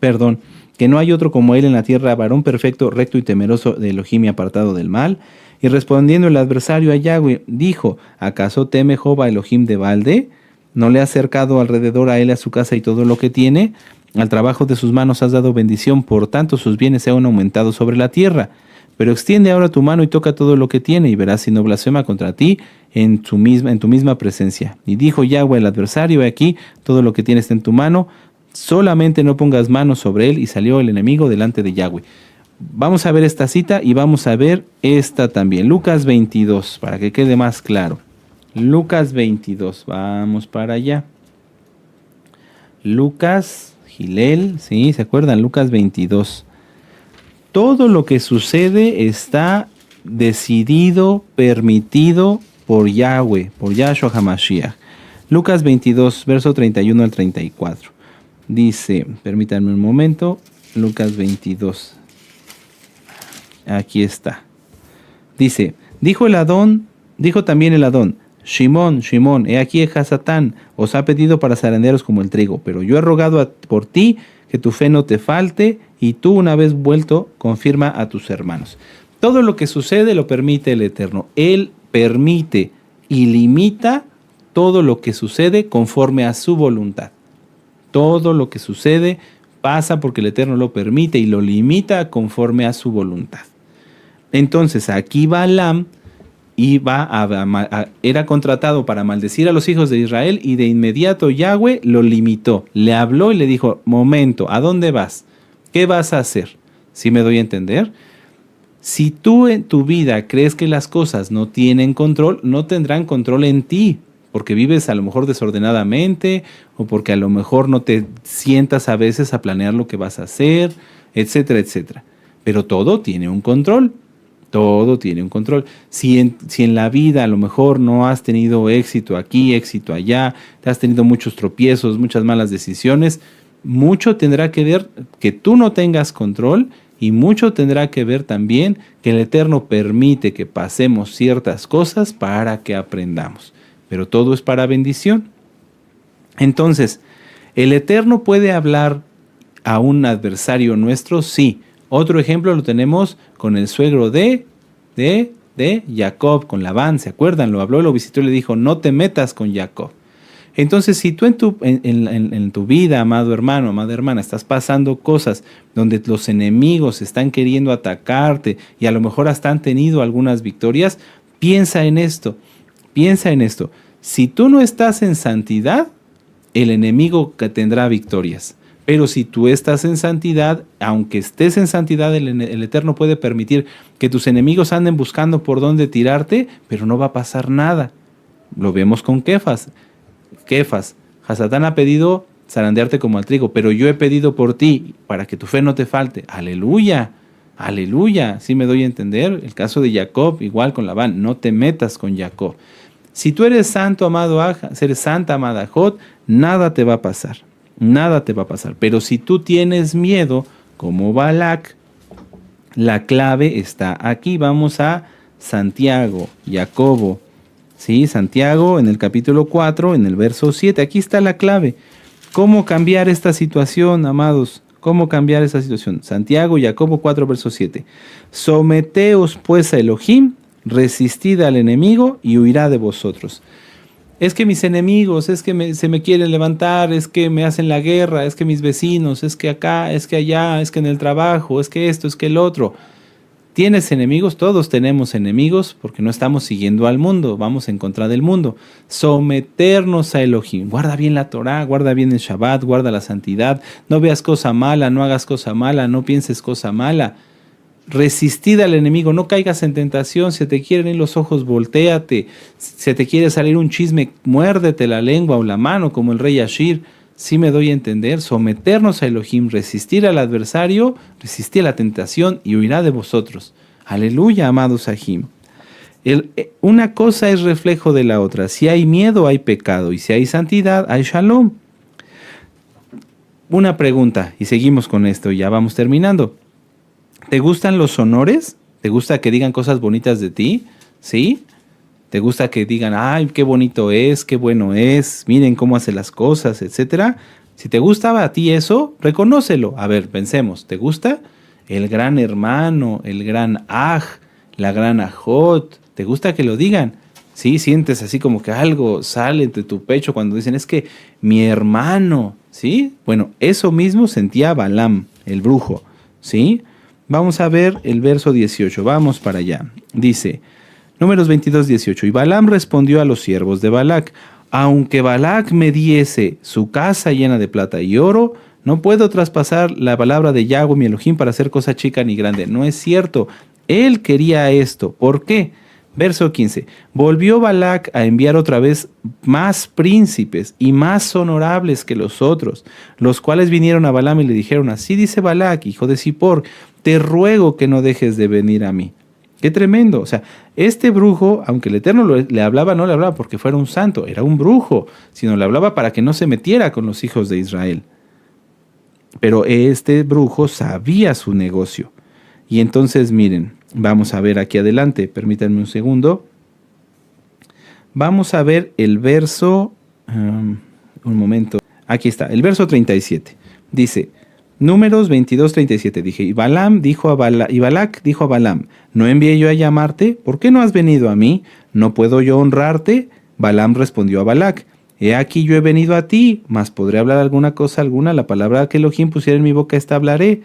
Perdón, que no hay otro como él en la tierra, varón perfecto, recto y temeroso de Elohim y apartado del mal. Y respondiendo el adversario a Yahweh, dijo, ¿acaso teme Job a Elohim de balde? ¿No le has cercado alrededor a él, a su casa y todo lo que tiene? Al trabajo de sus manos has dado bendición, por tanto sus bienes se han aumentado sobre la tierra. Pero extiende ahora tu mano y toca todo lo que tiene, y verás si no blasfema contra ti en tu misma presencia. Y dijo Yahweh al adversario, he aquí, todo lo que tienes en tu mano, solamente no pongas manos sobre él. Y salió el enemigo delante de Yahweh. Vamos a ver esta cita y vamos a ver esta también. Lucas 22, para que quede más claro. Lucas 22, vamos para allá. Lucas, Gilel, ¿sí? ¿Se acuerdan? Lucas 22. Todo lo que sucede está decidido, permitido por Yahweh, por Yahshua HaMashiach. Lucas 22, verso 31 al 34. Dice, permítanme un momento, Lucas 22. Aquí está. Dice, dijo también el Adón, Shimón, Shimón, he aquí Hasatán, os ha pedido para zarandearos como el trigo, pero yo he rogado por ti que tu fe no te falte, y tú una vez vuelto, confirma a tus hermanos. Todo lo que sucede lo permite el Eterno. Él permite y limita todo lo que sucede conforme a su voluntad. Todo lo que sucede pasa porque el Eterno lo permite y lo limita conforme a su voluntad. Entonces aquí Balaam era contratado para maldecir a los hijos de Israel y de inmediato Yahweh lo limitó. Le habló y le dijo, momento, ¿a dónde vas? ¿Qué vas a hacer? ¿Sí me doy a entender? Si tú en tu vida crees que las cosas no tienen control, no tendrán control en ti, porque vives a lo mejor desordenadamente o porque a lo mejor no te sientas a veces a planear lo que vas a hacer, etcétera, etcétera. Pero todo tiene un control. Todo tiene un control. Si en la vida a lo mejor no has tenido éxito aquí, éxito allá, te has tenido muchos tropiezos, muchas malas decisiones, mucho tendrá que ver que tú no tengas control y mucho tendrá que ver también que el Eterno permite que pasemos ciertas cosas para que aprendamos. Pero todo es para bendición. Entonces, ¿el Eterno puede hablar a un adversario nuestro? Sí. Otro ejemplo lo tenemos con el suegro de Jacob, con Labán, ¿se acuerdan? Lo habló, lo visitó y le dijo, no te metas con Jacob. Entonces, si tú en tu vida, amado hermano, amada hermana, estás pasando cosas donde los enemigos están queriendo atacarte y a lo mejor hasta han tenido algunas victorias, piensa en esto. Si tú no estás en santidad, el enemigo que tendrá victorias. Pero si tú estás en santidad, aunque estés en santidad, el Eterno puede permitir que tus enemigos anden buscando por dónde tirarte, pero no va a pasar nada. Lo vemos con Kefas. Hasatán ha pedido zarandearte como al trigo, pero yo he pedido por ti para que tu fe no te falte. Aleluya, aleluya. ¿Sí me doy a entender? El caso de Jacob, igual con Labán, no te metas con Jacob. Si tú eres santo, amado Aja, eres santa, amada Jod, nada te va a pasar. Nada te va a pasar. Pero si tú tienes miedo, como Balac, la clave está aquí. Vamos a Santiago, Jacobo. ¿Sí? Santiago en el capítulo 4, en el verso 7. Aquí está la clave. ¿Cómo cambiar esta situación, amados? ¿Cómo cambiar esa situación? Santiago, Jacobo 4, verso 7. Someteos pues a Elohim, resistid al enemigo y huirá de vosotros. Es que mis enemigos, es que se me quieren levantar, es que me hacen la guerra, es que mis vecinos, es que acá, es que allá, es que en el trabajo, es que esto, es que el otro. ¿Tienes enemigos? Todos tenemos enemigos porque no estamos siguiendo al mundo, vamos en contra del mundo. Someternos a Elohim. Guarda bien la Torá, guarda bien el Shabbat, guarda la santidad. No veas cosa mala, no hagas cosa mala, no pienses cosa mala. Resistid al enemigo, no caigas en tentación. Si te quieren ir los ojos, voltéate. Si te quiere salir un chisme, muérdete la lengua o la mano, como el rey Ashir. Sí me doy a entender. Someternos a Elohim, resistir al adversario, resistir a la tentación y huirá de vosotros. Aleluya, amados Sahim. Una cosa es reflejo de la otra. Si hay miedo, hay pecado. Y si hay santidad, hay shalom. Una pregunta, y seguimos con esto, y ya vamos terminando. ¿Te gustan los honores? ¿Te gusta que digan cosas bonitas de ti? ¿Sí? ¿Te gusta que digan, ay, qué bonito es, qué bueno es, miren cómo hace las cosas, etcétera? Si te gustaba a ti eso, reconócelo. A ver, pensemos, ¿te gusta? El gran hermano, el gran aj, la gran ajot, ¿te gusta que lo digan? Sí, sientes así como que algo sale de tu pecho cuando dicen, es que mi hermano, ¿sí? Bueno, eso mismo sentía Balaam, el brujo, ¿sí? Vamos a ver el verso 18, vamos para allá. Dice, Números 22, 18. Y Balaam respondió a los siervos de Balac, aunque Balac me diese su casa llena de plata y oro, no puedo traspasar la palabra de Yahweh mi Elohim para hacer cosa chica ni grande. No es cierto. Él quería esto. ¿Por qué? Verso 15. Volvió Balac a enviar otra vez más príncipes y más honorables que los otros, los cuales vinieron a Balaam y le dijeron, así dice Balac, hijo de Zippor, te ruego que no dejes de venir a mí. Qué tremendo. O sea, este brujo, aunque el Eterno le hablaba, no le hablaba porque fuera un santo, era un brujo, sino le hablaba para que no se metiera con los hijos de Israel. Pero este brujo sabía su negocio. Y entonces, miren, vamos a ver aquí adelante, permítanme un segundo. Vamos a ver el verso, un momento, aquí está, el verso 37. Dice, Números 22, 37, dije, y Balac dijo a Balaam, ¿no envié yo a llamarte? ¿Por qué no has venido a mí? ¿No puedo yo honrarte? Balaam respondió a Balac, he aquí yo he venido a ti, mas podré hablar alguna cosa alguna, la palabra que Elohim pusiera en mi boca, esta hablaré.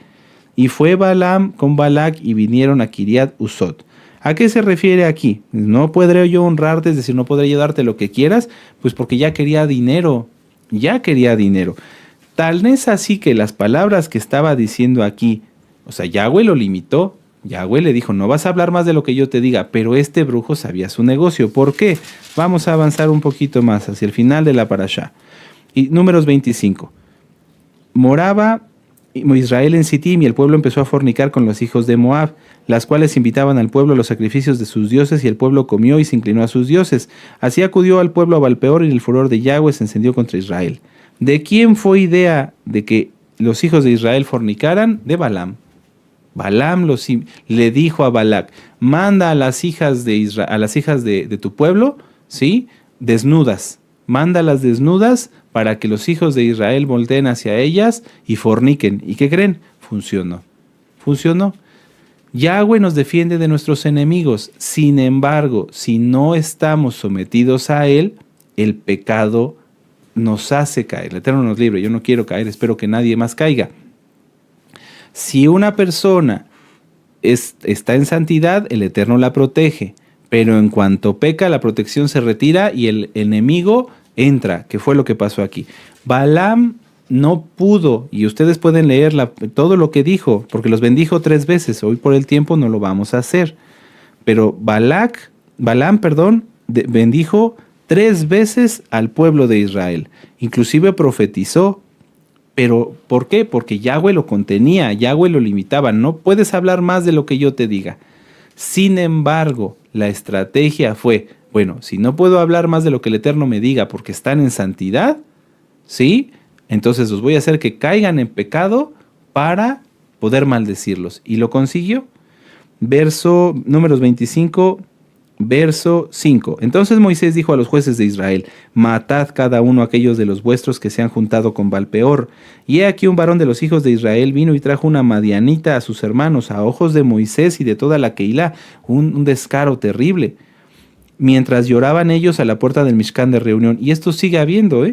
Y fue Balaam con Balac y vinieron a Kiriat Usot. ¿A qué se refiere aquí? No podré yo honrarte, es decir, no podré yo darte lo que quieras, pues porque ya quería dinero, Tal es así que las palabras que estaba diciendo aquí, o sea, Yahweh lo limitó. Yahweh le dijo, no vas a hablar más de lo que yo te diga, pero este brujo sabía su negocio. ¿Por qué? Vamos a avanzar un poquito más hacia el final de la parashá. Y Números 25. Moraba Israel en Sittim y el pueblo empezó a fornicar con los hijos de Moab, las cuales invitaban al pueblo a los sacrificios de sus dioses y el pueblo comió y se inclinó a sus dioses. Así acudió al pueblo a Balpeor y el furor de Yahweh se encendió contra Israel. ¿De quién fue idea de que los hijos de Israel fornicaran? De Balaam. Balaam le dijo a Balac, manda a las hijas de Israel, a las hijas de tu pueblo, ¿sí? Desnudas. Mándalas desnudas para que los hijos de Israel volteen hacia ellas y forniquen. ¿Y qué creen? Funcionó. Funcionó. Yahweh nos defiende de nuestros enemigos. Sin embargo, si no estamos sometidos a Él, el pecado nos hace caer. El Eterno nos libre. Yo no quiero caer, espero que nadie más caiga. Si una persona está en santidad, el Eterno la protege. Pero en cuanto peca, la protección se retira y el enemigo entra, que fue lo que pasó aquí. Balaam no pudo, y ustedes pueden leer todo lo que dijo, porque los bendijo 3 veces. Hoy por el tiempo no lo vamos a hacer. Pero Balaam, bendijo 3 veces al pueblo de Israel. Inclusive profetizó. Pero, ¿por qué? Porque Yahweh lo contenía, Yahweh lo limitaba. No puedes hablar más de lo que yo te diga. Sin embargo, la estrategia fue, bueno, si no puedo hablar más de lo que el Eterno me diga porque están en santidad, ¿sí? Entonces los voy a hacer que caigan en pecado para poder maldecirlos. ¿Y lo consiguió? Números 25, verso 5. Entonces Moisés dijo a los jueces de Israel: matad cada uno aquellos de los vuestros que se han juntado con Baalpeor. Y he aquí un varón de los hijos de Israel vino y trajo una madianita a sus hermanos, a ojos de Moisés y de toda la Keilah, un descaro terrible, mientras lloraban ellos a la puerta del Mishkan de reunión. Y esto sigue habiendo,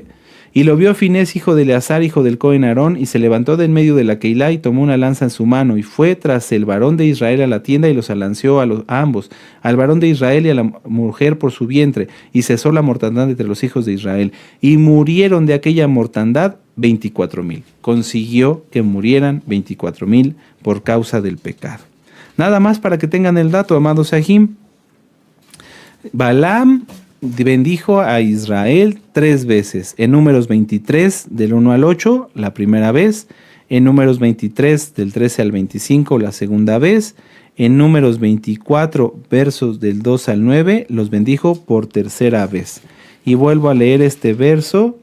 Y lo vio Finés, hijo de Eleazar, hijo del Cohen Aarón, y se levantó de en medio de la Keilah y tomó una lanza en su mano, y fue tras el varón de Israel a la tienda y los alanceó a ambos, al varón de Israel y a la mujer por su vientre, y cesó la mortandad entre los hijos de Israel. Y murieron de aquella mortandad 24,000. Consiguió que murieran 24,000 por causa del pecado. Nada más para que tengan el dato, amados Sahim. Balaam bendijo a Israel 3 veces, en Números 23 del 1 al 8 la primera vez, en Números 23 del 13 al 25 la segunda vez, en Números 24 versos del 2 al 9 los bendijo por tercera vez. Y vuelvo a leer este verso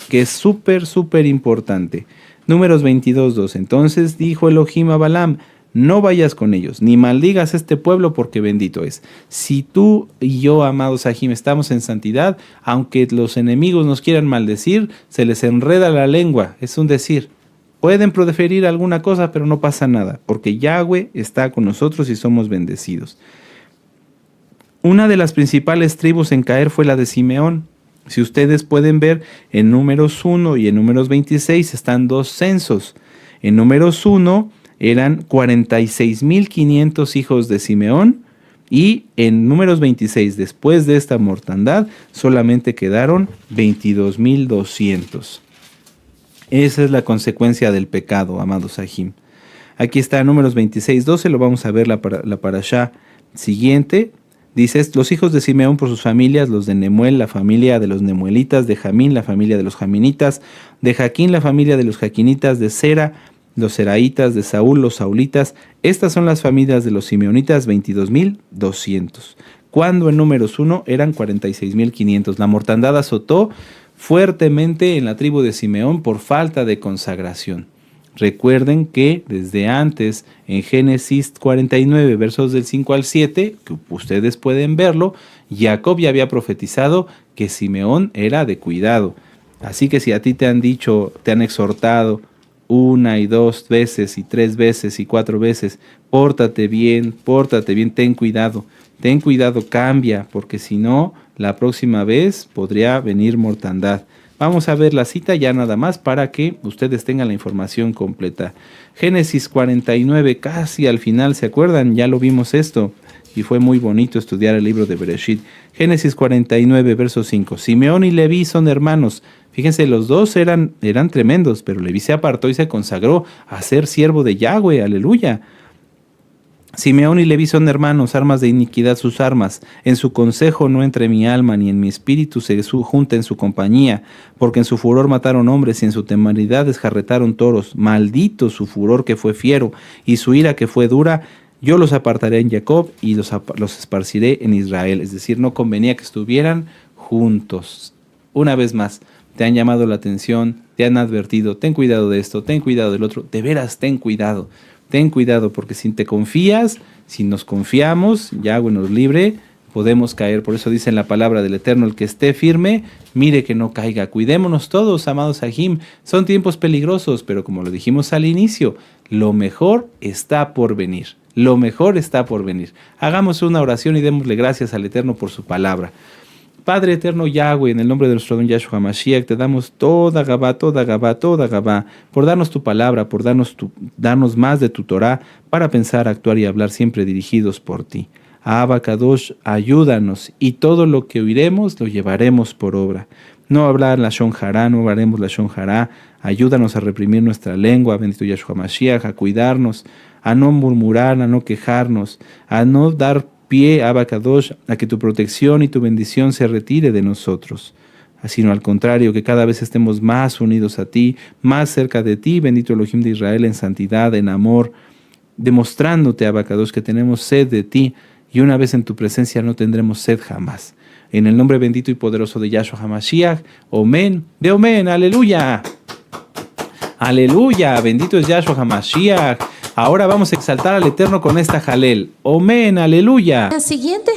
que es súper importante. Números 22:2. Entonces dijo Elohim a Balaam: no vayas con ellos, ni maldigas a este pueblo, porque bendito es. Si tú y yo, amados Sahim, estamos en santidad, aunque los enemigos nos quieran maldecir, se les enreda la lengua, es un decir. Pueden proferir alguna cosa, pero no pasa nada, porque Yahweh está con nosotros y somos bendecidos. Una de las principales tribus en caer fue la de Simeón. Si ustedes pueden ver, en Números 1 y en Números 26 están 2 censos. En Números 1 eran 46,500 hijos de Simeón, y en Números 26, después de esta mortandad, solamente quedaron 22,200. Esa es la consecuencia del pecado, amados Sahim. Aquí está Números 26:12, lo vamos a ver la parashá siguiente. Dice: los hijos de Simeón por sus familias, los de Nemuel, la familia de los nemuelitas, de Jamín, la familia de los jaminitas, de Jaquín, la familia de los jaquinitas, de Sera, los seraitas, de Saúl, los saulitas. Estas son las familias de los simeonitas, 22,200. Cuando en Números 1 eran 46,500. La mortandad azotó fuertemente en la tribu de Simeón por falta de consagración. Recuerden que desde antes, en Génesis 49, versos del 5 al 7, que ustedes pueden verlo, Jacob ya había profetizado que Simeón era de cuidado. Así que si a ti te han dicho, te han exhortado 1 y 2 veces y 3 veces y 4 veces, pórtate bien, ten cuidado, cambia, porque si no, la próxima vez podría venir mortandad. Vamos a ver la cita ya nada más para que ustedes tengan la información completa. Génesis 49, casi al final, ¿se acuerdan? Ya lo vimos esto y fue muy bonito estudiar el libro de Bereshit. Génesis 49, verso 5. Simeón y Leví son hermanos. Fíjense, los dos eran tremendos, pero Leví se apartó y se consagró a ser siervo de Yahweh, aleluya. Simeón y Leví son hermanos, armas de iniquidad sus armas. En su consejo no entre mi alma, ni en mi espíritu se junta en su compañía, porque en su furor mataron hombres y en su temeridad desjarretaron toros. Maldito su furor que fue fiero y su ira que fue dura. Yo los apartaré en Jacob y los esparciré en Israel. Es decir, no convenía que estuvieran juntos. Una vez más, te han llamado la atención, te han advertido, ten cuidado de esto, ten cuidado del otro. De veras, ten cuidado, porque si te confías, si nos confiamos, Yahweh nos libre, podemos caer. Por eso dice en la palabra del Eterno: el que esté firme, mire que no caiga. Cuidémonos todos, amados Sahim. Son tiempos peligrosos, pero como lo dijimos al inicio, lo mejor está por venir. Lo mejor está por venir. Hagamos una oración y démosle gracias al Eterno por su palabra. Padre eterno Yahweh, en el nombre de nuestro don Yahshua HaMashiach, te damos toda Gabá, por darnos tu palabra, por darnos más de tu Torah, para pensar, actuar y hablar siempre dirigidos por ti. Abba Kadosh, ayúdanos, y todo lo que oiremos lo llevaremos por obra. No hablar la Shon Hará, no hablaremos la Shon Hará. Ayúdanos a reprimir nuestra lengua, bendito Yahshua HaMashiach, a cuidarnos, a no murmurar, a no quejarnos, a no dar pie, Abba Kadosh, a que tu protección y tu bendición se retire de nosotros, sino al contrario, que cada vez estemos más unidos a ti, más cerca de ti, bendito Elohim de Israel, en santidad, en amor, demostrándote, Abba Kadosh, que tenemos sed de ti, y una vez en tu presencia no tendremos sed jamás. En el nombre bendito y poderoso de Yahshua HaMashiach, Omen, de Omen, aleluya. Aleluya, bendito es Yahshua HaMashiach. Ahora vamos a exaltar al Eterno con esta jalel. Omen, aleluya. La siguiente